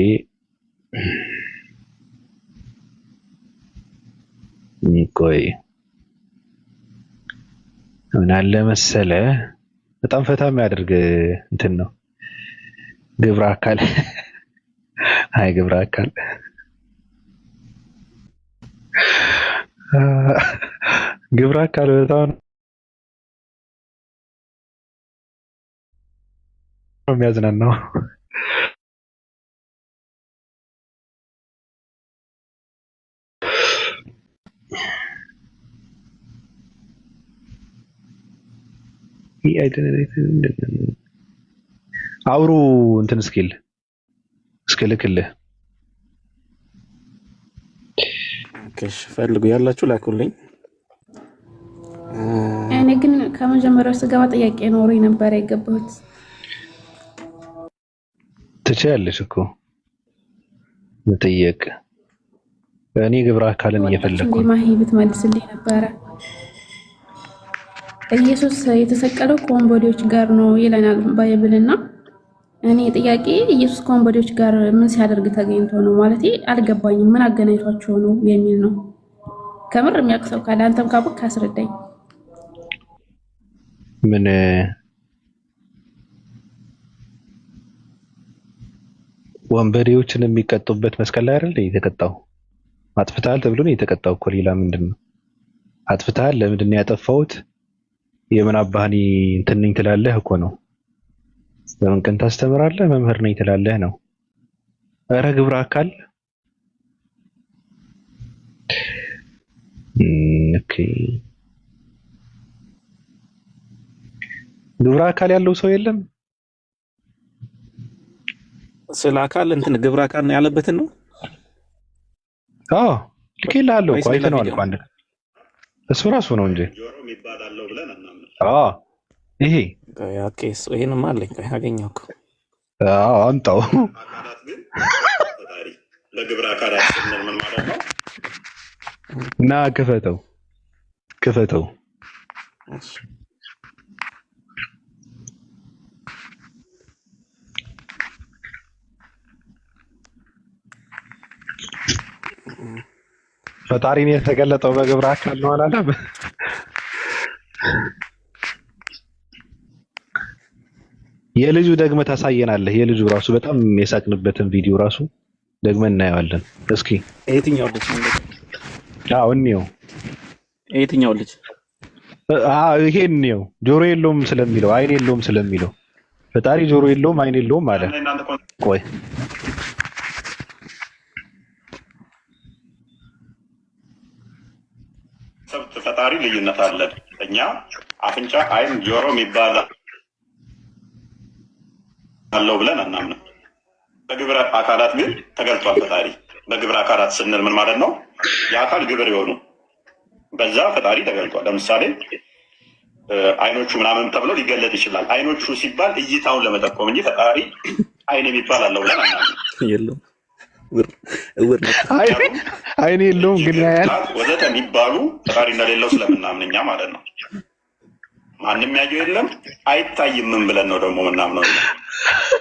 ቆይ ምን አለ መሰለ በጣም ፈታ የሚያደርግ እንትን ነው ግብረ አካል። አይ ግብረ አካል ግብረ አካል በጣም የሚያዝናናው። አውሩ እንትን እስኪልክልህ ፈልጉ ያላችሁ ላኩልኝ። እኔ ግን ከመጀመሪያው ስገባ ጥያቄ ኖሮኝ ነበር የገባሁት። ትችያለሽ እኮ መጠየቅ። እኔ ግብረ አካልን እየፈለኩ ነው። ማሂ ብትመልስልኝ ነበረ። ኢየሱስ የተሰቀለው ከወንበዴዎች ጋር ነው ይለናል ባይብልና፣ እኔ ጥያቄ ኢየሱስ ከወንበዴዎች ጋር ምን ሲያደርግ ተገኝቶ ነው ማለት አልገባኝም። ምን አገናኝቷቸው ነው የሚል ነው። ከምር የሚያውቅ ሰው ካለ አንተም ካወቅክ አስረዳኝ። ምን ወንበዴዎችን የሚቀጡበት መስቀል ላይ አይደል የተቀጣው? አጥፍተሃል ተብሎ ነው የተቀጣው እኮ። ሌላ ምንድን ነው? አጥፍተሃል፣ ለምንድን ነው ያጠፋሁት? የምን አባህኒ እንትን ነኝ ትላለህ እኮ ነው። በምን ቀን ታስተምራለህ? መምህር ነኝ ትላለህ ነው። ኧረ ግብረ አካል ኦኬ። ግብረ አካል ያለው ሰው የለም። ስለ አካል እንትን ግብረ አካል ነው ያለበትን ነው። አዎ ልኬልሃለሁ እኮ አይተነዋል እኮ አንድ እሱ ራሱ ነው እንጂ። አዎ ይሄ ኦኬ። ይሄንም አለኝ ያገኘው እኮ። አዎ አንጣው ለግብረ አካላት ስንል ምን ማለት ነው? እና ክፈተው ፈጣሪን የተገለጠው በግብረ አካል ነው አላለም? የልጁ ደግመህ ታሳየናለህ። የልጁ ራሱ በጣም የሳቅንበትን ቪዲዮ ራሱ ደግመን እናየዋለን። እስኪ የትኛው ልጅ? አዎ እንየው። የትኛው ልጅ? ይሄን እንየው። ጆሮ የለውም ስለሚለው አይን የለውም ስለሚለው ፈጣሪ ጆሮ የለውም አይን የለውም አለ። ቆይ ፈጣሪ ልዩነት አለን። እኛ አፍንጫ፣ አይን፣ ጆሮ የሚባል አለው ብለን አናምንም። በግብረ አካላት ግን ተገልጧል ፈጣሪ። በግብረ አካላት ስንል ምን ማለት ነው? የአካል ግብር የሆኑ በዛ ፈጣሪ ተገልጧል። ለምሳሌ አይኖቹ ምናምን ተብሎ ሊገለጥ ይችላል። አይኖቹ ሲባል እይታውን ለመጠቆም እንጂ ፈጣሪ አይን የሚባል አለው ብለን አናምንም። የለውም አይን የለውም ግን ያያል ወዘተ የሚባሉ ፈጣሪ እንደሌለው ስለምናምን እኛ ማለት ነው። ማንም ያየው የለም አይታይም ምን ብለን ነው ደግሞ ምናምነው?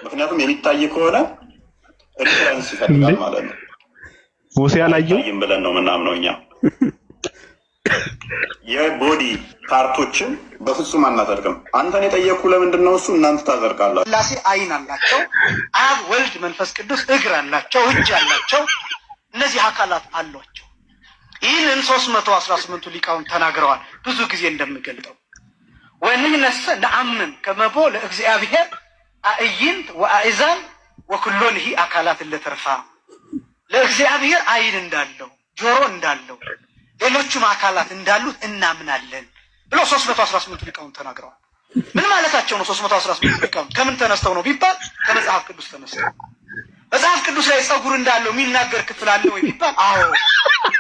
ምክንያቱም የሚታይ ከሆነ ሪፈረንስ ይፈልጋል ማለት ነው። ሙሴ አላየው አይታይም ብለን ነው ምናምነው እኛ። የቦዲ ፓርቶችን በፍጹም አናጸድቅም። አንተን የጠየኩ ለምንድን ነው እሱ እናንተ ታጸድቃላችሁ። ሥላሴ አይን አላቸው፣ አብ ወልድ መንፈስ ቅዱስ እግር አላቸው፣ እጅ አላቸው። እነዚህ አካላት አሏቸው። ይህንን 318ቱ ሊቃውንት ተናግረዋል። ብዙ ጊዜ እንደምገልጠው ወንህነሰ ነአምን ከመቦ ለእግዚአብሔር አእይንት ወአእዛን ወኩሎን ይህ አካላት ለተርፋ ለእግዚአብሔር አይን እንዳለው ጆሮ እንዳለው ሌሎቹም አካላት እንዳሉት እናምናለን ብሎ 318 ሊቃውንት ተናግረዋል። ምን ማለታቸው ነው? 318 ሊቃውንት ከምን ተነስተው ነው ቢባል ከመጽሐፍ ቅዱስ ተነስተው። መጽሐፍ ቅዱስ ላይ ጸጉር እንዳለው የሚናገር ክፍል አለ ወይ ቢባል አዎ።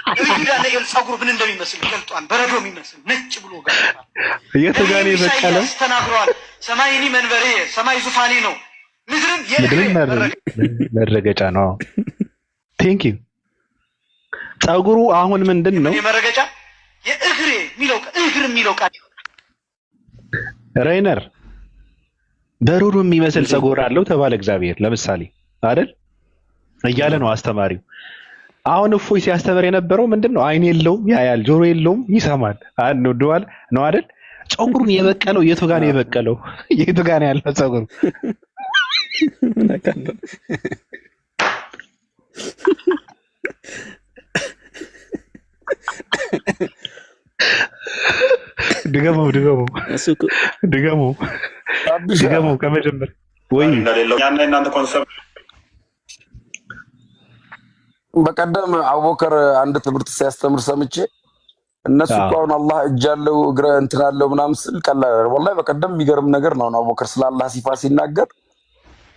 ነብዩ ዳንኤል ጸጉሩ ምን እንደሚመስል ገልጧል። በረዶ የሚመስል ነጭ ብሎ ገልጧል። እየተጋኔ በቀለ ተናግረዋል። ሰማይኒ መንበሬ፣ ሰማይ ዙፋኔ ነው፣ ምድርን መረገጫ ነው። ቴንክ ዩ። ጸጉሩ አሁን ምንድን ነው? የመረገጫ የእግሬ የሚለው እግር የሚለው ቃል ራይነር በረዶ የሚመስል ጸጉር አለው ተባለ እግዚአብሔር ለምሳሌ አይደል እያለ ነው አስተማሪው። አሁን እፎይ ሲያስተምር የነበረው ምንድነው? አይን የለውም ያያል፣ ጆሮ የለውም ይሰማል። አንዱዋል ነው አይደል? ጸጉሩን የበቀለው የቱ ጋር ነው የበቀለው? የቱ ጋር ነው ያለው ጸጉሩ? ድገመው ከመጀመር ወይ እንደሌለው ያና እናንተ ኮንሰፕት። በቀደም አቡበከር አንድ ትምህርት ሲያስተምር ሰምቼ እነሱ እኮ አሁን አላህ እጅ አለው እግረ እንትን አለው ምናምን ስል ቀላል ወላሂ በቀደም የሚገርም ነገር ነው። አቡበከር ስለ አላህ ሲፋ ሲናገር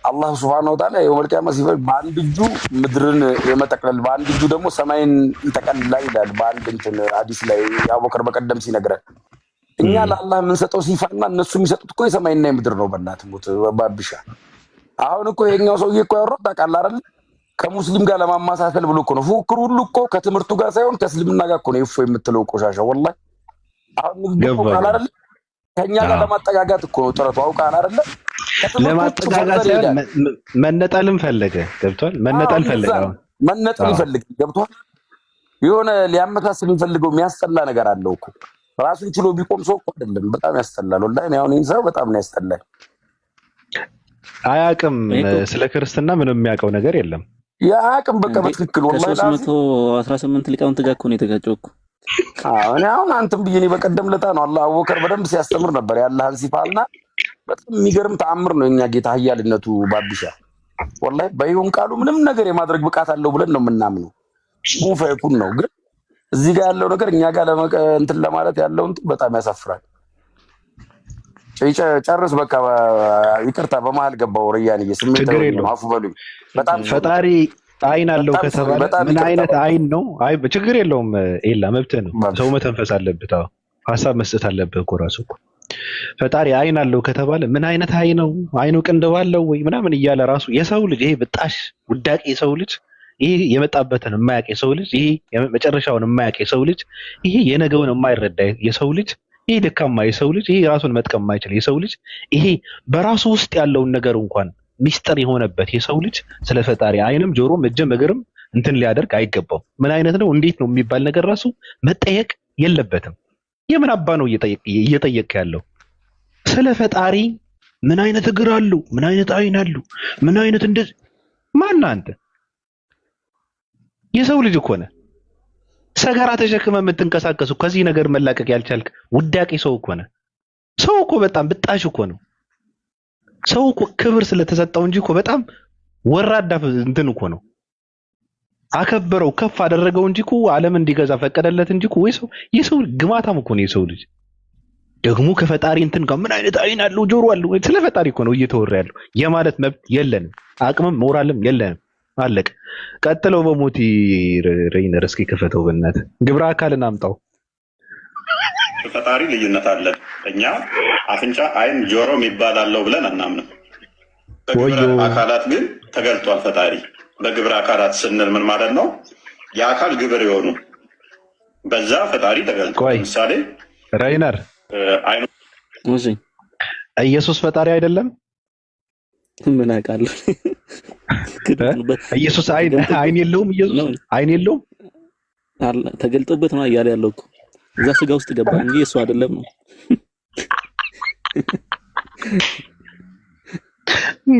አላህ ሱብሃነሁ ወተዓላ የውመል ቂያማ ሲፈር በአንድ እጁ ምድርን የመጠቅለል በአንድ እጁ ደግሞ ሰማይን ይጠቀልላል ይላል። በአንድ እንትን ሐዲስ ላይ አቡበከር በቀደም ሲነግረን እኛ ለአላህ የምንሰጠው ሲፋና እነሱ የሚሰጡት እኮ የሰማይና የምድር ነው። በእናትህ ሞት ባብሻ አሁን እኮ የኛው ሰውዬ እኮ ያወራው ታውቃለህ አይደል? ከሙስሊም ጋር ለማማሳሰል ብሎ እኮ ነው። ፉክክር ሁሉ እኮ ከትምህርቱ ጋር ሳይሆን ከእስልምና ጋር እኮ ነው ይፎ የምትለው ቆሻሻ ወላሂ። አሁን ንግግሩ አይደል ከኛ ጋር ለማጠጋጋት እኮ ነው ጥረቱ። አውቃን አይደል? ለማጠጋጋት ሳይሆን መነጠልም ፈለገ። ገብቷል? መነጠል ፈለገ። መነጠል ይፈልግ ገብቷል? የሆነ ሊያመሳስል የሚፈልገው የሚያስጠላ ነገር አለው እኮ ራሱን ችሎ ቢቆም ሰው እኮ አይደለም። በጣም ያስጠላል ወላሂ። አሁን ይሄን ሰው በጣም ነው ያስጠላል። አያውቅም ስለ ክርስትና ምንም የሚያውቀው ነገር የለም። ያውቅም በቃ በትክክል ወላሂ 318 ሊቃውንት ጋር እኮ ነው የተጋጨው እኮ። እኔ አሁን አንተም ብዬ በቀደም ለታ ነው አላህ አቡበከር በደንብ ሲያስተምር ነበር ያለህን ሲፋልና በጣም የሚገርም ተአምር ነው የኛ ጌታ ኃያልነቱ ባቢሻ ወላሂ በይሁን ቃሉ ምንም ነገር የማድረግ ብቃት አለው ብለን ነው የምናምነው። ኩን ፈይኩን ነው። ግን እዚህ ጋር ያለው ነገር እኛ ጋር እንትን ለማለት ያለው እንትን በጣም ያሳፍራል። ጨርስ በቃ ይቅርታ በመሀል ገባው ረያንዬ ስሜት ነው አፉ በሉኝ። በጣም ፈጣሪ አይን አለው ከተባለ ምን አይነት አይን ነው? አይ ችግር የለውም ኤላ መብትህ ነው። ሰው መተንፈስ አለበት። አዎ ሀሳብ መስጠት አለበት እኮ ራሱ እኮ ፈጣሪ አይን አለው ከተባለ ምን አይነት አይን ነው? አይኑ ቅንድብ አለው ወይ ምናምን እያለ ራሱ የሰው ልጅ ይሄ ብጣሽ ውዳቂ የሰው ልጅ ይሄ የመጣበትን የማያውቅ የሰው ልጅ ይሄ መጨረሻውን የማያውቅ የሰው ልጅ ይሄ የነገውን የማይረዳ የሰው ልጅ ይሄ ደካማ የሰው ልጅ ይሄ ራሱን መጥቀም የማይችል የሰው ልጅ ይሄ በራሱ ውስጥ ያለውን ነገር እንኳን ሚስጥር የሆነበት የሰው ልጅ ስለ ፈጣሪ አይንም ጆሮም እጅም እግርም እንትን ሊያደርግ አይገባው። ምን አይነት ነው እንዴት ነው የሚባል ነገር ራሱ መጠየቅ የለበትም። የምን አባ ነው እየጠየቅ ያለው? ስለ ፈጣሪ ምን አይነት እግር አሉ? ምን አይነት አይን አሉ? ምን አይነት እንደዚህ ማን አንተ? የሰው ልጅ እኮ ነህ። ሰገራ ተሸክመ የምትንቀሳቀሱ ከዚህ ነገር መላቀቅ ያልቻልክ ውዳቂ ሰው እኮ ነህ። ሰው እኮ በጣም ብጣሽ እኮ ነው። ሰው እኮ ክብር ስለተሰጠው እንጂ እኮ በጣም ወራዳ እንትን እኮ ነው። አከበረው ከፍ አደረገው እንጂ እኮ ዓለም እንዲገዛ ፈቀደለት እንጂ እኮ የሰው ግማታም እኮ ነው የሰው ልጅ። ደግሞ ከፈጣሪ እንትን ጋር ምን አይነት አይን አለው ጆሮ አለው? ስለ ፈጣሪ እኮ ነው እየተወራ ያለው። የማለት መብት የለንም፣ አቅምም ሞራልም የለንም። አለቅ ቀጥለው በሞቲ ረይነር እስኪ ከፈተው በእናትህ ግብረ አካልን አምጣው። ፈጣሪ ልዩነት አለን። እኛ አፍንጫ፣ አይን፣ ጆሮ የሚባል አለው ብለን አናምንም። በግብረ አካላት ግን ተገልጧል ፈጣሪ። በግብረ አካላት ስንል ምን ማለት ነው? የአካል ግብር የሆኑ በዛ ፈጣሪ ተገልጧል። ለምሳሌ ራይነር አይኑ ኢየሱስ ፈጣሪ አይደለም? ምን አውቃለሁ። ኢየሱስ አይን የለውም? ኢየሱስ አይን የለውም? ተገልጦበት ነው እያለ ያለው እኮ እዛ ስጋ ውስጥ ገባ እንጂ እሱ አይደለም ነው።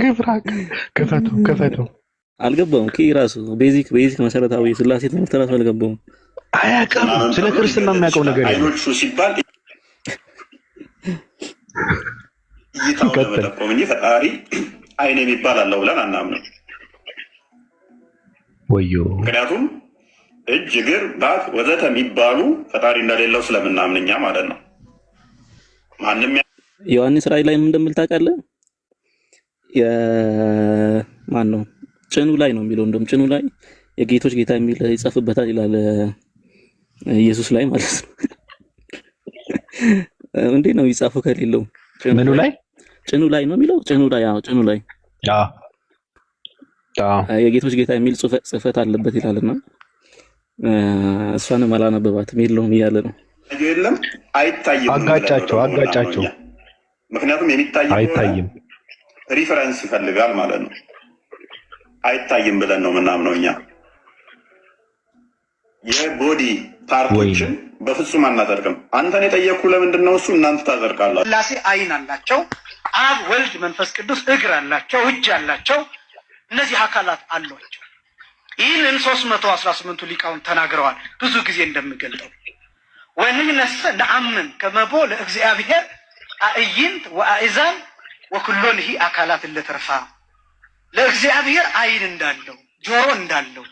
ግብራ ከፈተው አልገባውም። ራሱ ቤዚክ መሰረታዊ ስላሴ ትምህርት ራሱ አልገባውም። አያውቅም። ስለ ክርስትና የሚያውቀው ነገር የለም። አይኖቹ ሲባል እይታው ለመጠቆም እንጂ ፈጣሪ አይን የሚባል አለው ብለን አናምንም። ወዮ ምክንያቱም እጅ፣ እግር፣ ባት ወዘተ የሚባሉ ፈጣሪ እንደሌለው ስለምናምን እኛ ማለት ነው። ማንም ዮሐንስ ራእይ ላይ ምን እንደምል ታውቃለህ? ማን ነው ጭኑ ላይ ነው የሚለው። እንደውም ጭኑ ላይ የጌቶች ጌታ የሚል ይጻፍበታል ይላል ኢየሱስ ላይ ማለት ነው። እንዴት ነው ይጻፈው ከሌለው? ምኑ ላይ? ጭኑ ላይ ነው የሚለው። ጭኑ ላይ ጭኑ ላይ የጌቶች ጌታ የሚል ጽፈት አለበት ይላልና እሷንም አላነበባትም የለውም እያለ ነው። የለም አይታይም። አጋጫቸው። ምክንያቱም የሚታይ አይታይም ሪፈረንስ ይፈልጋል ማለት ነው። አይታይም ብለን ነው ምናምነው እኛ። የቦዲ ፓርቶችን በፍጹም አናጸድቅም። አንተን የጠየኩ ለምንድን ነው እሱ እናንተ ታጸድቃላችሁ። ስላሴ አይን አላቸው፣ አብ ወልድ መንፈስ ቅዱስ እግር አላቸው፣ እጅ አላቸው። እነዚህ አካላት አሏቸው። ይህንን 318ቱ ሊቃውንት ተናግረዋል። ብዙ ጊዜ እንደምገልጠው ወንህነሰ ነአምን ከመቦ ለእግዚአብሔር አእይንት ወአእዛን ወኩሎን ይህ አካላት ለተርፋ ለእግዚአብሔር አይን እንዳለው ጆሮ እንዳለው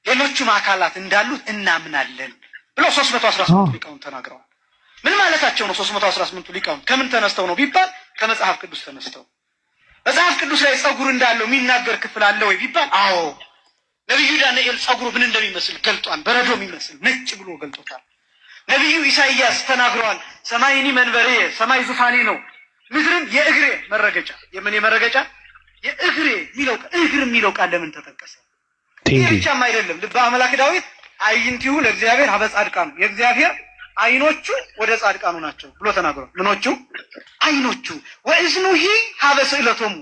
ሌሎችም አካላት እንዳሉት እናምናለን ብሎ 318 ሊቃውንት ተናግረዋል። ምን ማለታቸው ነው? 318 ሊቃውንት ከምን ተነስተው ነው ቢባል ከመጽሐፍ ቅዱስ ተነስተው። መጽሐፍ ቅዱስ ላይ ጸጉር እንዳለው የሚናገር ክፍል አለ ወይ ቢባል አዎ። ነቢዩ ዳንኤል ጸጉሩ ምን እንደሚመስል ገልጧል። በረዶ የሚመስል ነጭ ብሎ ገልጦታል። ነቢዩ ኢሳይያስ ተናግረዋል። ሰማይኒ መንበሬ፣ ሰማይ ዙፋኔ ነው፣ ምድርም የእግሬ መረገጫ። የምን የመረገጫ? የእግሬ የሚለው እግር የሚለው ቃል ለምን ተጠቀሰ? ይህ ብቻም አይደለም። ልበ አምላክ ዳዊት አይንቲሁ ለእግዚአብሔር ሀበ ጻድቃኑ፣ የእግዚአብሔር አይኖቹ ወደ ጻድቃኑ ናቸው ብሎ ተናግሯል። ምኖቹ? አይኖቹ። ወእዝኑሂ ሀበ ስእለቶሙ፣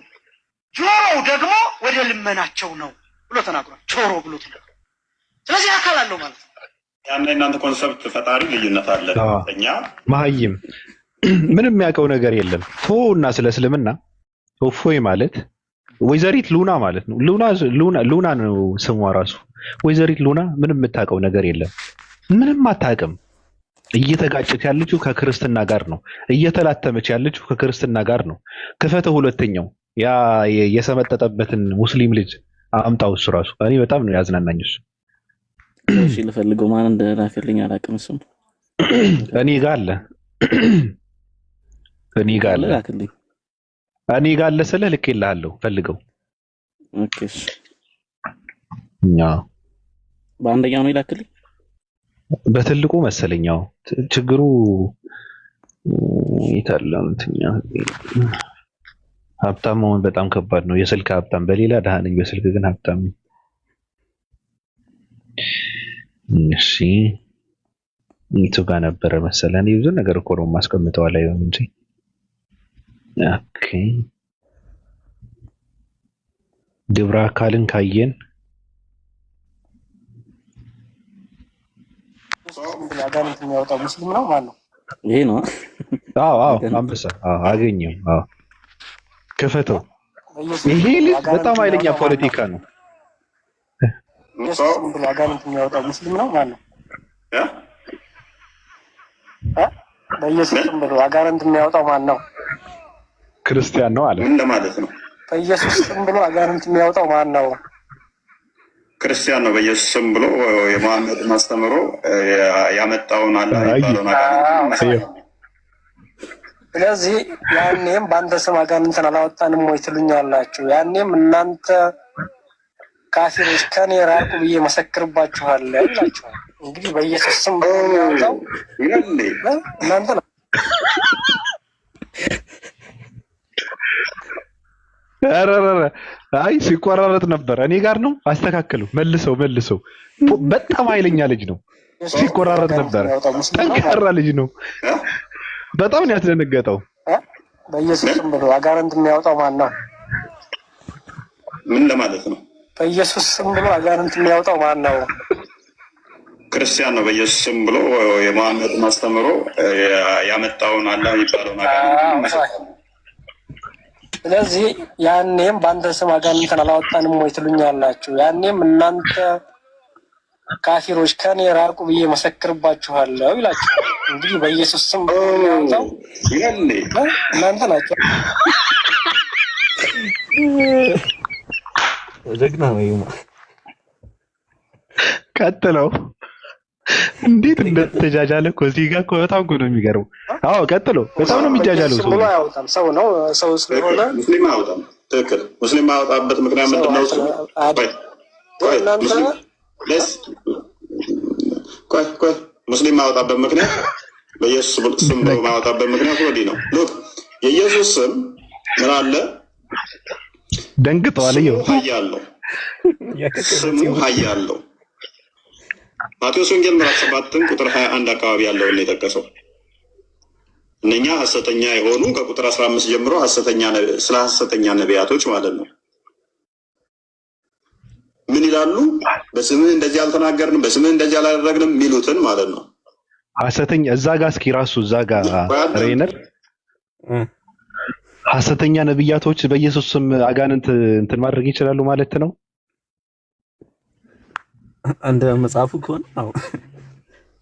ጆሮው ደግሞ ወደ ልመናቸው ነው ብሎ ተናግሯል። ጆሮ ብሎ ተናግሯል። ስለዚህ አካል አለው ማለት ነው። ያን እናንተ ኮንሰፕት ፈጣሪ ልዩነት አለ። እኛ መሀይም ምንም የሚያውቀው ነገር የለም። ቶና ስለ እስልምና እፎይ ማለት ወይዘሪት ሉና ማለት ነው። ሉና ነው ስሟ ራሱ። ወይዘሪት ሉና ምንም የምታውቀው ነገር የለም። ምንም አታውቅም። እየተጋጨች ያለችው ከክርስትና ጋር ነው። እየተላተመች ያለችው ከክርስትና ጋር ነው። ክፈተው ሁለተኛው ያ የሰመጠጠበትን ሙስሊም ልጅ አምጣው። እሱ ራሱ እኔ በጣም ነው ያዝናናኝ እሱ። እሺ ልፈልገው ማን እንደላከልኝ አላውቅም። እሱም እኔ ጋር አለ ላክልኝ። እኔ ጋር አለ ስለ ልኬልሃለሁ ፈልገው። ኦኬ እሺ በአንደኛው ነው ይላክልኝ በትልቁ መሰለኛው። ችግሩ ይታለው እንትኛ ሀብታም መሆን በጣም ከባድ ነው። የስልክ ሀብታም በሌላ ደሃ ነኝ፣ በስልክ ግን ሀብታም ነኝ። እሺ ይቱ ጋር ነበረ መሰለኝ። እኔ ብዙ ነገር እኮ ነው ማስቀምጠው ላይ ነው እንጂ። ኦኬ ግብረ አካልን ካየን አጋንንት የሚያወጣው ሙስሊም ነው ማለት ነው። ይሄ ነው። አዎ አንበሳ አገኘው። ክፈተው። ይሄ ልጅ በጣም ኃይለኛ ፖለቲካ ነው። አጋንንት የሚያወጣው ሙስሊም ነው ማለት ነው። በኢየሱስ ስም ብሎ አጋንንት የሚያወጣው ማን ነው? ክርስቲያን ነው አለ። ምን ለማለት ነው? በኢየሱስ ስም ብሎ አጋንንት የሚያወጣው ማን ነው? ክርስቲያን ነው። በኢየሱስ ስም ብሎ የመሐመድ ማስተምሮ ያመጣውን አላህ ይባላል አጋንንት። ስለዚህ ያኔም በአንተ ስም አጋንንትን አላወጣንም ወይ ትሉኛላችሁ? ያኔም እናንተ ካፊሮች ከኔ ራቁ ብዬ መሰክርባችኋለሁ ይላችኋል። እንግዲህ በኢየሱስ ስም የሚያወጣው እናንተ ነው። አይ ሲቆራረጥ ነበር። እኔ ጋር ነው አስተካክሉ። መልሰው በጣም ኃይለኛ ልጅ ነው። ሲቆራረጥ ነበር። ጠንካራ ልጅ ነው። በጣም ነው ያስደነገጠው። በኢየሱስ ስም ብሎ አጋንንት የሚያወጣው ማን ነው? ምን ለማለት ነው? በኢየሱስ ስም ብሎ አጋንንት የሚያወጣው ማን ነው? ክርስቲያን ነው። በኢየሱስ ስም ብሎ የመሐመድ ማስተምሮ ያመጣውን አላህ ይባላል አጋንንት። ስለዚህ ያኔም በአንተ ስም አጋንንትን አላወጣንም ወይ ትሉኛላችሁ? ያኔም እናንተ ካፊሮች ከኔ ራቁ ብዬ መሰክርባችኋለሁ ይላችኋል። እንግዲህ በኢየሱስ ስም የሚያወጣው እናንተ ናቸው። ጀግና ነው። ቀጥለው እንዴት እንደተጃጃለ እኮ እዚህ ጋር እኮ በጣም እኮ ነው የሚገርመው። አዎ ቀጥሎ በጣም ነው የሚጃጃለው። ሰው ነው አያወጣም። ሰው ነው ሰው ስለሆነ ሙስሊም አያወጣም። ትክክል። ሙስሊም አያወጣበት ምክንያት ምንድን ነው? ሙስሊም ማወጣበት ምክንያት በኢየሱስ ስም ነው ማወጣበት ምክንያት ወዲህ ነው። ሉክ የኢየሱስ ስም ምን አለ? ደንግጠዋል። ስሙ ኃያለው ማቴዎስ ወንጌል ምዕራፍ 7 ቁጥር 21 አካባቢ ያለውን የጠቀሰው እነኛ ሐሰተኛ የሆኑ ከቁጥር 15 ጀምሮ ስለ ሐሰተኛ ነቢያቶች ማለት ነው ምን ይላሉ? በስምህ እንደዚህ አልተናገርንም፣ በስምህ እንደዚህ አላደረግንም የሚሉትን ማለት ነው። ሐሰተኛ እዛ ጋር እስኪ ራሱ እዛ ጋር ሬነር ሐሰተኛ ነቢያቶች በኢየሱስ ስም አጋንንት እንትን ማድረግ ይችላሉ ማለት ነው። እንደ መጽሐፉ ከሆነ አዎ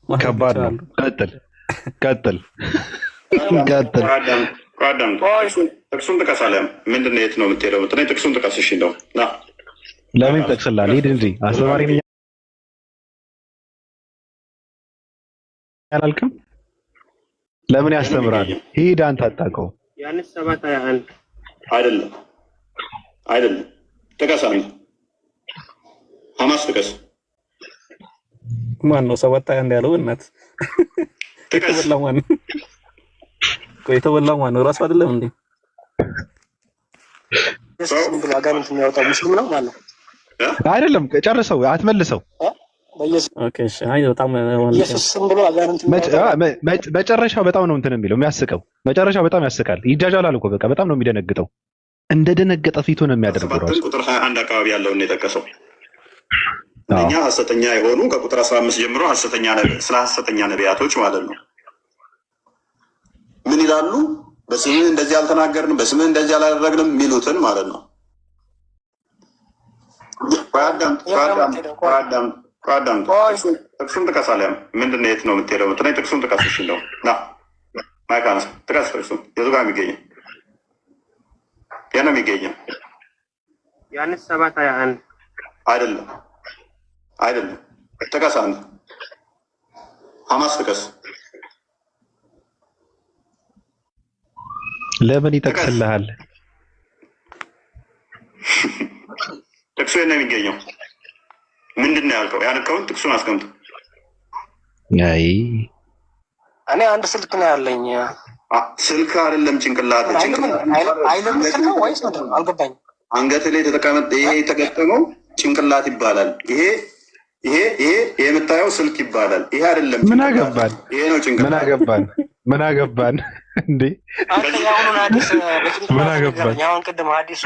ከባድ ነው። ቀጥል ጥቅሱን ጥቀሳለህ። ምንድን ነው የት ነው የምትሄደው? ጥቅሱን ጥቀስ። እሺ እንደው ና ለምን ጠቅስላል? ሂድ እንጂ አስተማሪ ነኝ አላልክም? ለምን ያስተምራል? ሂድ አንተ አታውቀው። ያንስ 7:21 አይደለም ጥቀስ። አንተ ሐማስ ጥቀስ። ማን ነው 7:21 ያለው? እናት የተበላው ማን ነው? የተበላው ማን ነው? ራሱ አይደለም እንዴ? ስም ብሎ አጋንንት የሚያወጣው ሙስሊም ነው ማለት ነው? አይደለም። ጨርሰው አትመልሰው። ኦኬ እሺ። አይ በጣም ኢየሱስ ስም ብሎ አጋንንት መጨረሻው በጣም ነው እንትን የሚለው የሚያስቀው። መጨረሻው በጣም ያስቃል። ይጃጃላል እኮ በቃ በጣም ነው የሚደነግጠው። እንደደነገጠ ፊቱ ነው የሚያደርገው። ራሱ ቁጥር 21 አካባቢ ያለውን የጠቀሰው እኛ ሐሰተኛ የሆኑ ከቁጥር 15 ጀምሮ ስለ ሐሰተኛ ነቢያቶች ማለት ነው ምን ይላሉ? በስምህ እንደዚህ አልተናገርንም፣ በስምህ እንደዚህ አላደረግንም የሚሉትን ማለት ነው። አዳም ጥቅሱን ጥቀስ። አሊያም ምንድን ነው የት ነው የምትሄደው ምትለኝ? ጥቅሱን ጥቀስ። እሺ እንደው ና ማይካነስ ጥቀስ። ጥቅሱን የቱ ጋር የሚገኘው? የት ነው የሚገኘው? ዮሐንስ 7:21 አይደለም አይደለም። ጥቀስ አንተ ሐማስ ጥቀስ። ለምን ይጠቅስልሃል? ጥቅሱ የት ነው የሚገኘው? ምንድን ነው ያልከው? ያልከውን ጥቅሱን አስቀምጡ። አይ እኔ አንድ ስልክ ነው ያለኝ። ስልክ አይደለም ጭንቅላት አይለም ስልክ ነው ወይስ ምንድን ነው? አልገባኝም። አንገት ላይ ተጠቀመጥ። ይሄ የተገጠመው ጭንቅላት ይባላል። ይሄ የምታየው ስልክ ይባላል። ይሄ አይደለም። ምን አገባን? ይሄ ነው ጭንቅላት። ምን አገባን እንዴ? አሁን አዲስ ምን አገባን? አሁን ቅድም አዲስ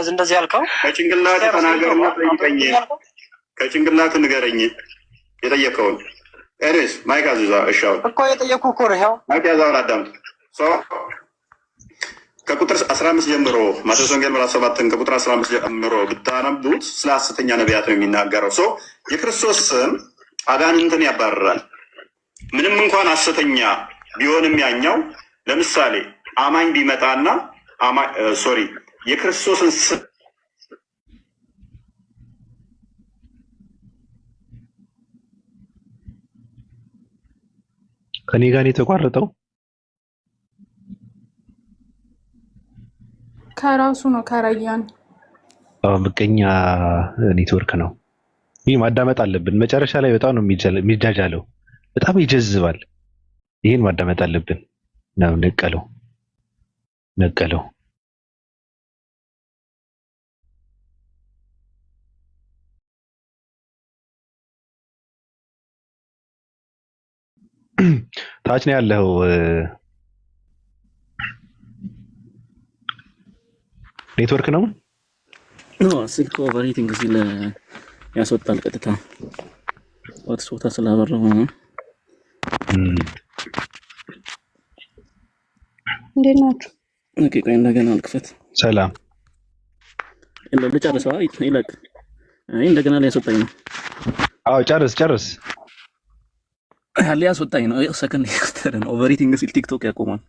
እንደዚህ ያልከው ከጭንቅላት ተናገርና ጠይቀኝ። ከጭንቅላት ንገረኝ የጠየቀውን። ኤኒዌይስ ማይክ አዝዛ። እሺ አሁን እኮ የጠየኩ እኮ ነው። ያው ማይክ ያዛውን አዳምጥ። ከቁጥር 15 ጀምሮ ማቴዎስ ወንጌል ምዕራፍ 7 ከቁጥር 15 ጀምሮ ብታነቡት ስለ ሐሰተኛ ነቢያት ነው የሚናገረው። የክርስቶስ ስም አጋንንትን ያባርራል። ምንም እንኳን ሐሰተኛ ቢሆንም ያኛው ለምሳሌ አማኝ ቢመጣና የክርስቶስን ስም ከኔ ጋር የተቋረጠው ከራሱ ነው ከራያን ምቀኛ ኔትወርክ ነው። ይህ ማዳመጥ አለብን። መጨረሻ ላይ በጣም ነው የሚጃጃለው፣ በጣም ይጀዝባል። ይህን ማዳመጥ አለብን። ነው ነቀለው ታች ነው ያለው። ኔትወርክ ነው ስልክ ኦቨርሂቲንግ ሲል ያስወጣል ቀጥታ ሆትስፖት ስላበራው። እንዴት ናችሁ? ኦኬ ቆይ እንደገና ልክፈት። ሰላም ልጨርሰዋ ይለቅ። እንደገና ሊያስወጣኝ ነው። አዎ ጨርስ ሊያስወጣኝ ነው። ሰከንድ ያስተረ ነው። ኦቨርሂቲንግ ሲል ቲክቶክ ያቆማል።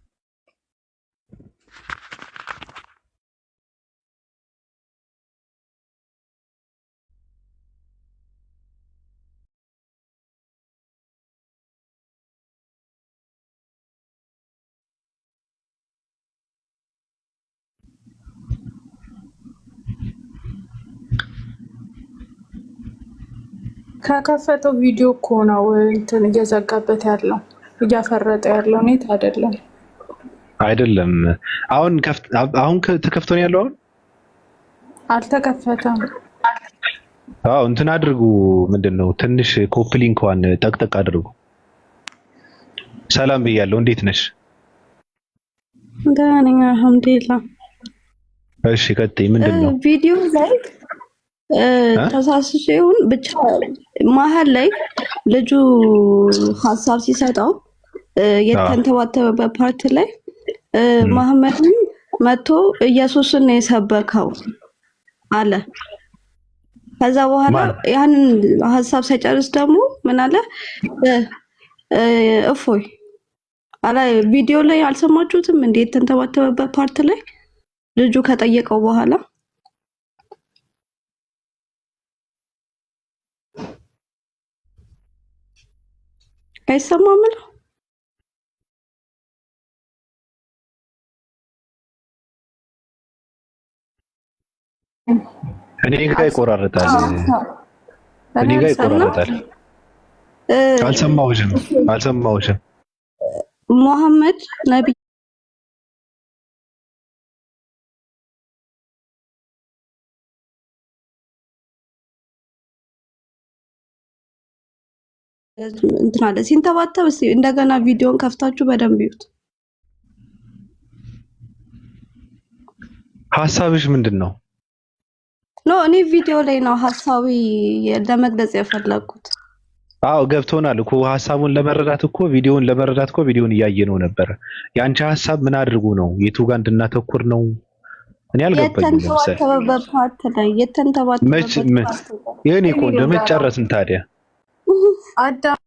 ከከፈተው ቪዲዮ እኮ ነው እንትን እየዘጋበት ያለው እያፈረጠ ያለው ኔት አይደለም። አሁን ተከፍቶ ነው ያለው። አሁን አልተከፈተም። አዎ እንትን አድርጉ። ምንድነው ትንሽ ኮፒ ሊንክዋን ጠቅጠቅ አድርጉ። ሰላም ብያለሁ። እንዴት ነሽ? ደህና ነኝ አልሐምዱሊላህ። እሺ ቀጥይ። ምንድነው ቪዲዮ ላይ ተሳስቼ ይሁን ብቻ መሀል ላይ ልጁ ሀሳብ ሲሰጠው የተንተባተበበት ፓርት ላይ መሐመድም መጥቶ ኢየሱስን ነው የሰበከው አለ። ከዛ በኋላ ያንን ሀሳብ ሳይጨርስ ደግሞ ምን አለ? እፎይ አላ ቪዲዮ ላይ አልሰማችሁትም እንዴ? የተንተባተበበት ፓርት ላይ ልጁ ከጠየቀው በኋላ አይሰማም ነው። እኔ ጋር ይቆራረጣል። አልሰማሁሽም። መሐመድ ነብይ እንትን አለ ሲንተባተብ። እስኪ እንደገና ቪዲዮን ከፍታችሁ በደንብ ይዩት። ሀሳብሽ ምንድን ነው? ኖ እኔ ቪዲዮ ላይ ነው ሀሳቢ ለመግለጽ የፈለኩት። አዎ ገብቶናል እኮ ሀሳቡን ለመረዳት እኮ ቪዲዮውን ቪዲዮውን እያየነው ነበር። ያንቺ ሀሳብ ምን አድርጉ ነው? የቱ ጋር እንድናተኩር ነው? እኔ አልገባኝም። የተንተባተበበት ፓርት ላይ የኔ ቆንጆ መጨረስን ታዲያ አዳም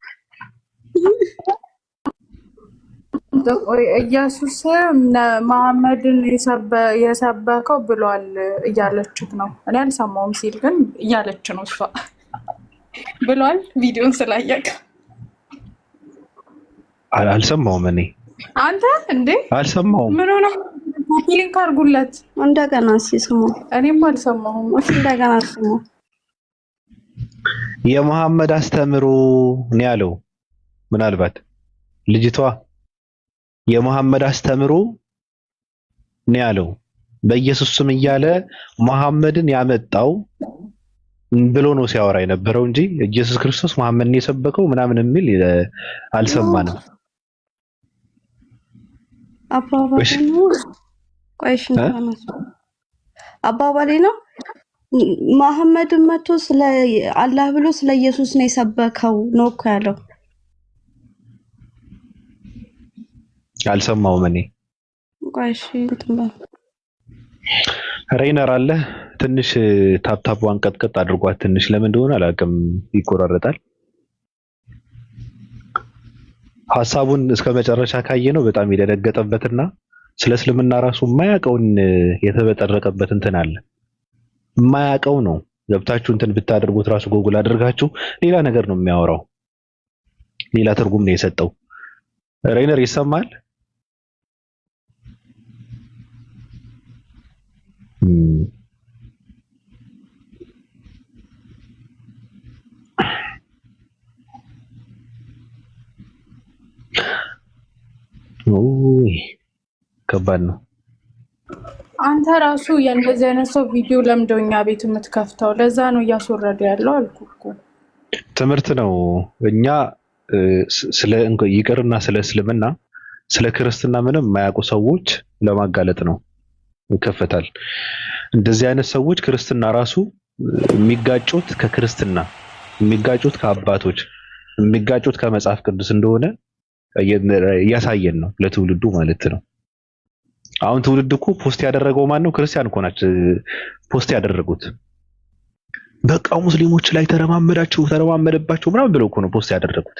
ኢየሱስ መሐመድን የሰበከው ብሏል እያለችክ ነው። እኔ አልሰማውም ሲል ግን እያለች ነው እሷ ብሏል። ቪዲዮን ስላየክ አልሰማውም። እኔ አንተ እንዴ አልሰማውም። ምን ሆነ? ሊንክ አድርጉለት እንደገና ሲስሙ። እኔም አልሰማሁም። እንደገና ስሙ። የመሐመድ አስተምሮ ነው ያለው። ምናልባት ልጅቷ የመሐመድ አስተምሮ ነው ያለው በኢየሱስ ስም እያለ መሐመድን ያመጣው ብሎ ነው ሲያወራ የነበረው እንጂ ኢየሱስ ክርስቶስ መሐመድን የሰበከው ምናምን የሚል አልሰማንም። አባባሌ ነው። መሐመድን መጥቶ ስለ አላህ ብሎ ስለ ኢየሱስ ነው የሰበከው ነው እኮ ያለው። አልሰማውም እኔ። ቆይሽ እንትን ሬይነር አለ ትንሽ ታፕታፕዋን ቀጥቀጥ አድርጓት። ትንሽ ለምን እንደሆነ አላውቅም ይቆራረጣል። ሐሳቡን እስከ መጨረሻ ካየ ነው በጣም የደነገጠበትና ስለ እስልምና ራሱ የማያውቀውን የተበጠረቀበት እንትን አለ። የማያውቀው ነው። ገብታችሁ እንትን ብታደርጉት ራሱ ጎግል አድርጋችሁ ሌላ ነገር ነው የሚያወራው። ሌላ ትርጉም ነው የሰጠው። ሬይነር ይሰማል? ከባድ ነው። አንተ ራሱ የእንደዚህ አይነት ሰው ቪዲዮ ለምደውኛ ቤት የምትከፍተው ለዛ ነው እያስወረደ ያለው አልኩ እኮ። ትምህርት ነው። እኛ ስለ ይቅርና ስለ እስልምና ስለ ክርስትና ምንም የማያውቁ ሰዎች ለማጋለጥ ነው ይከፈታል። እንደዚህ አይነት ሰዎች ክርስትና ራሱ የሚጋጩት ከክርስትና የሚጋጩት ከአባቶች የሚጋጩት ከመጽሐፍ ቅዱስ እንደሆነ እያሳየን ነው ለትውልዱ ማለት ነው። አሁን ትውልድ እኮ ፖስት ያደረገው ማን ነው? ክርስቲያን እኮ ናቸው ፖስት ያደረጉት። በቃ ሙስሊሞች ላይ ተረማመደባቸው ምናምን ብለው እኮ ነው ፖስት ያደረጉት።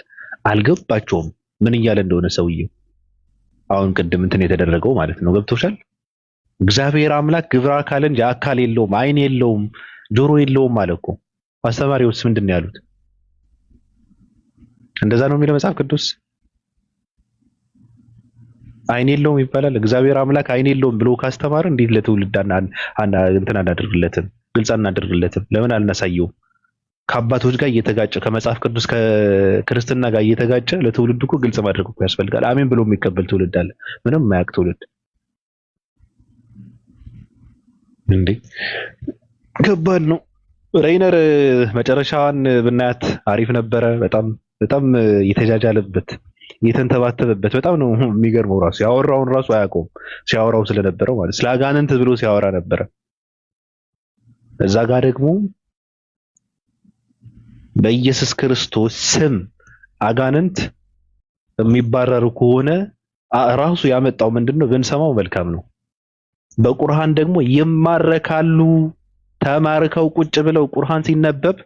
አልገባቸውም ምን እያለ እንደሆነ ሰውየው። አሁን ቅድም እንትን የተደረገው ማለት ነው። ገብቶሻል? እግዚአብሔር አምላክ ግብረ አካል እንጂ አካል የለውም፣ አይን የለውም፣ ጆሮ የለውም አለ እኮ። አስተማሪዎችስ ምንድን ነው ያሉት? እንደዛ ነው የሚለው መጽሐፍ ቅዱስ። አይን የለውም ይባላል። እግዚአብሔር አምላክ አይን የለውም ብሎ ካስተማረ እንዴት ለትውልድ እንትን አናደርግለትም? ግልጽ አናደርግለትም? ለምን አልናሳየውም? ከአባቶች ጋር እየተጋጨ ከመጽሐፍ ቅዱስ ከክርስትና ጋር እየተጋጨ ለትውልድ እኮ ግልጽ ማድረግ እኮ ያስፈልጋል። አሜን ብሎ የሚቀበል ትውልድ አለ፣ ምንም የማያውቅ ትውልድ እንዴ። ከባድ ነው። ሬይነር መጨረሻዋን ብናያት አሪፍ ነበረ። በጣም በጣም የተጃጃለበት የተንተባተበበት በጣም ነው የሚገርመው። ራሱ ያወራውን ራሱ አያውቀውም። ሲያወራው ስለነበረው ማለት ስለ አጋንንት ብሎ ሲያወራ ነበረ። እዛ ጋር ደግሞ በኢየሱስ ክርስቶስ ስም አጋንንት የሚባረሩ ከሆነ ራሱ ያመጣው ምንድነው ብንሰማው መልካም ነው። በቁርአን ደግሞ ይማረካሉ። ተማርከው ቁጭ ብለው ቁርአን ሲነበብ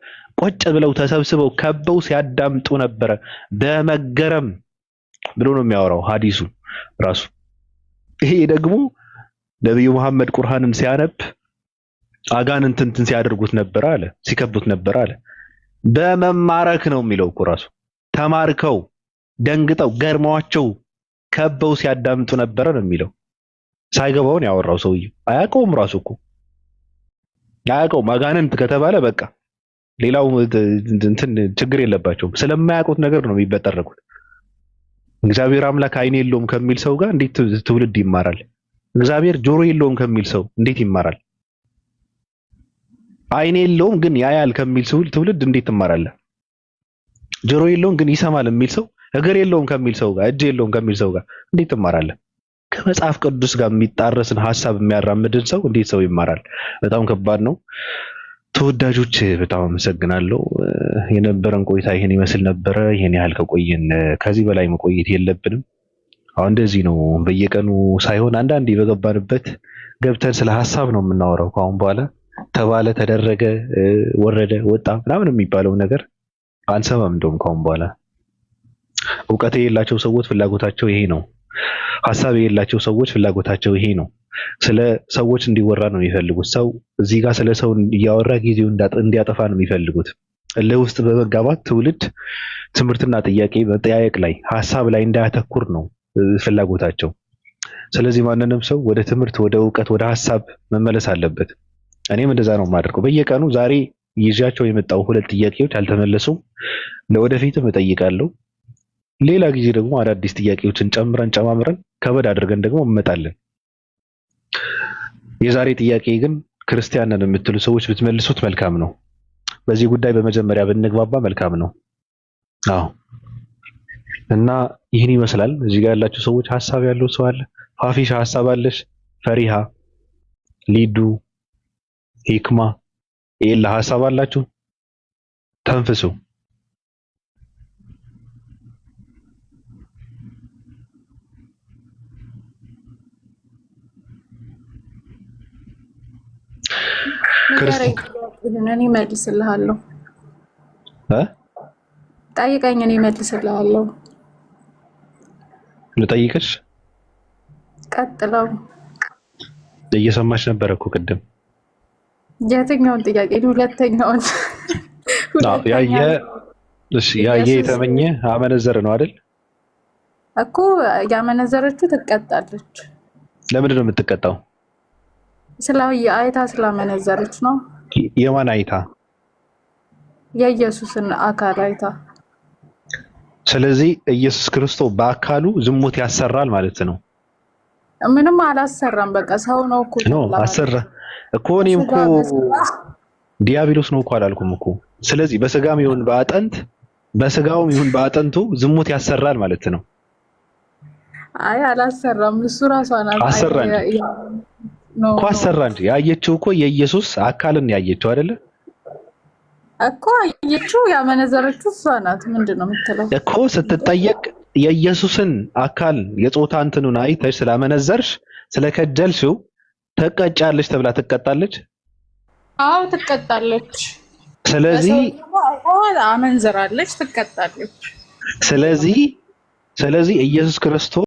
ቁጭ ብለው ተሰብስበው ከበው ሲያዳምጡ ነበረ በመገረም ብሎ ነው የሚያወራው ሐዲሱ ራሱ። ይሄ ደግሞ ነብዩ መሐመድ ቁርአንን ሲያነብ አጋንንት እንትን ሲያደርጉት ነበር አለ፣ ሲከቡት ነበር አለ። በመማረክ ነው የሚለው እኮ ራሱ። ተማርከው ደንግጠው ገርመዋቸው ከበው ሲያዳምጡ ነበረ ነው የሚለው። ሳይገባውን ያወራው ሰውዬው አያውቀውም። ራሱ እኮ አያውቀውም። አጋንንት ከተባለ በቃ ሌላው እንትን ችግር የለባቸውም። ስለማያውቁት ነገር ነው የሚበጠረቁት። እግዚአብሔር አምላክ አይን የለውም ከሚል ሰው ጋር እንዴት ትውልድ ይማራል? እግዚአብሔር ጆሮ የለውም ከሚል ሰው እንዴት ይማራል? አይን የለውም ግን ያያል ከሚል ሰው ትውልድ እንዴት ትማራለህ? ጆሮ የለውም ግን ይሰማል የሚል ሰው፣ እግር የለውም ከሚል ሰው ጋር፣ እጅ የለውም ከሚል ሰው ጋር እንዴት ትማራለህ? ከመጽሐፍ ቅዱስ ጋር የሚጣረስን ሐሳብ የሚያራምድን ሰው እንዴት ሰው ይማራል? በጣም ከባድ ነው። ተወዳጆች በጣም አመሰግናለሁ። የነበረን ቆይታ ይሄን ይመስል ነበረ። ይሄን ያህል ከቆየን ከዚህ በላይ መቆየት የለብንም። አሁን እንደዚህ ነው፣ በየቀኑ ሳይሆን አንዳንዴ በገባንበት ገብተን ስለ ሐሳብ ነው የምናወራው። ከአሁን በኋላ ተባለ፣ ተደረገ፣ ወረደ፣ ወጣ ምናምን የሚባለው ነገር አንሰማም። እንደውም ከአሁን በኋላ እውቀት የሌላቸው ሰዎች ፍላጎታቸው ይሄ ነው። ሀሳብ የሌላቸው ሰዎች ፍላጎታቸው ይሄ ነው። ስለ ሰዎች እንዲወራ ነው የሚፈልጉት። ሰው እዚህ ጋር ስለ ሰው እያወራ ጊዜው እንዲያጠፋ ነው የሚፈልጉት። ለውስጥ በመጋባት ትውልድ ትምህርትና ጥያቄ መጠያየቅ ላይ ሀሳብ ላይ እንዳያተኩር ነው ፍላጎታቸው። ስለዚህ ማንንም ሰው ወደ ትምህርት፣ ወደ እውቀት፣ ወደ ሀሳብ መመለስ አለበት። እኔም እንደዛ ነው የማደርገው። በየቀኑ ዛሬ ይዣቸው የመጣው 2 ጥያቄዎች አልተመለሱም። ለወደፊትም እጠይቃለሁ። ሌላ ጊዜ ደግሞ አዳዲስ ጥያቄዎችን ጨማምረን ከበድ አድርገን ደግሞ እንመጣለን። የዛሬ ጥያቄ ግን ክርስቲያን ነን የምትሉ ሰዎች ብትመልሱት መልካም ነው። በዚህ ጉዳይ በመጀመሪያ ብንግባባ መልካም ነው። አዎ። እና ይህን ይመስላል። እዚህ ጋር ያላችሁ ሰዎች ሀሳብ ያለው ሰው አለ? ፋፊሻ ሀሳብ አለሽ? ፈሪሃ፣ ሊዱ፣ ሂክማ ኤላ ሀሳብ አላችሁ? ተንፍሱ። እኔ መልስልሃለሁ። ጠይቀኝ፣ እኔ መልስልሃለሁ። ልጠይቅሽ? ቀጥለው። እየሰማች ነበር እኮ ቅድም። የትኛውን ጥያቄ? ሁለተኛውን። ያየ የተመኘ አመነዘረ ነው አይደል? እኮ ያመነዘረችው ትቀጣለች። ለምንድን ነው የምትቀጣው? አይታ ስላመነዘረች ነው። የማን አይታ? የኢየሱስን አካል አይታ። ስለዚህ ኢየሱስ ክርስቶስ በአካሉ ዝሙት ያሰራል ማለት ነው? ምንም አላሰራም። በቃ ሰው ነው እኮ ነው አሰራ እኮ። እኔም እኮ ዲያብሎስ ነው እኮ አላልኩም እኮ። ስለዚህ በስጋም ይሁን በአጥንት በስጋውም ይሁን በአጥንቱ ዝሙት ያሰራል ማለት ነው? አይ አላሰራም። እሱ ራሱ አሰራ እኮ አሰራ እንጂ ያየችው እኮ የኢየሱስ አካልን ያየችው አይደለ እኮ። አየችው፣ ያመነዘረችው እሷ ናት። ምንድነው የምትለው እኮ ስትጠየቅ የኢየሱስን አካል የጾታ እንትኑን አይተሽ ስላመነዘርሽ ስለከጀልሽው ተቀጫለሽ ተብላ ትቀጣለች? አዎ ትቀጣለች። ስለዚህ አመንዝራለች፣ ትቀጣለች። ስለዚህ ኢየሱስ ክርስቶስ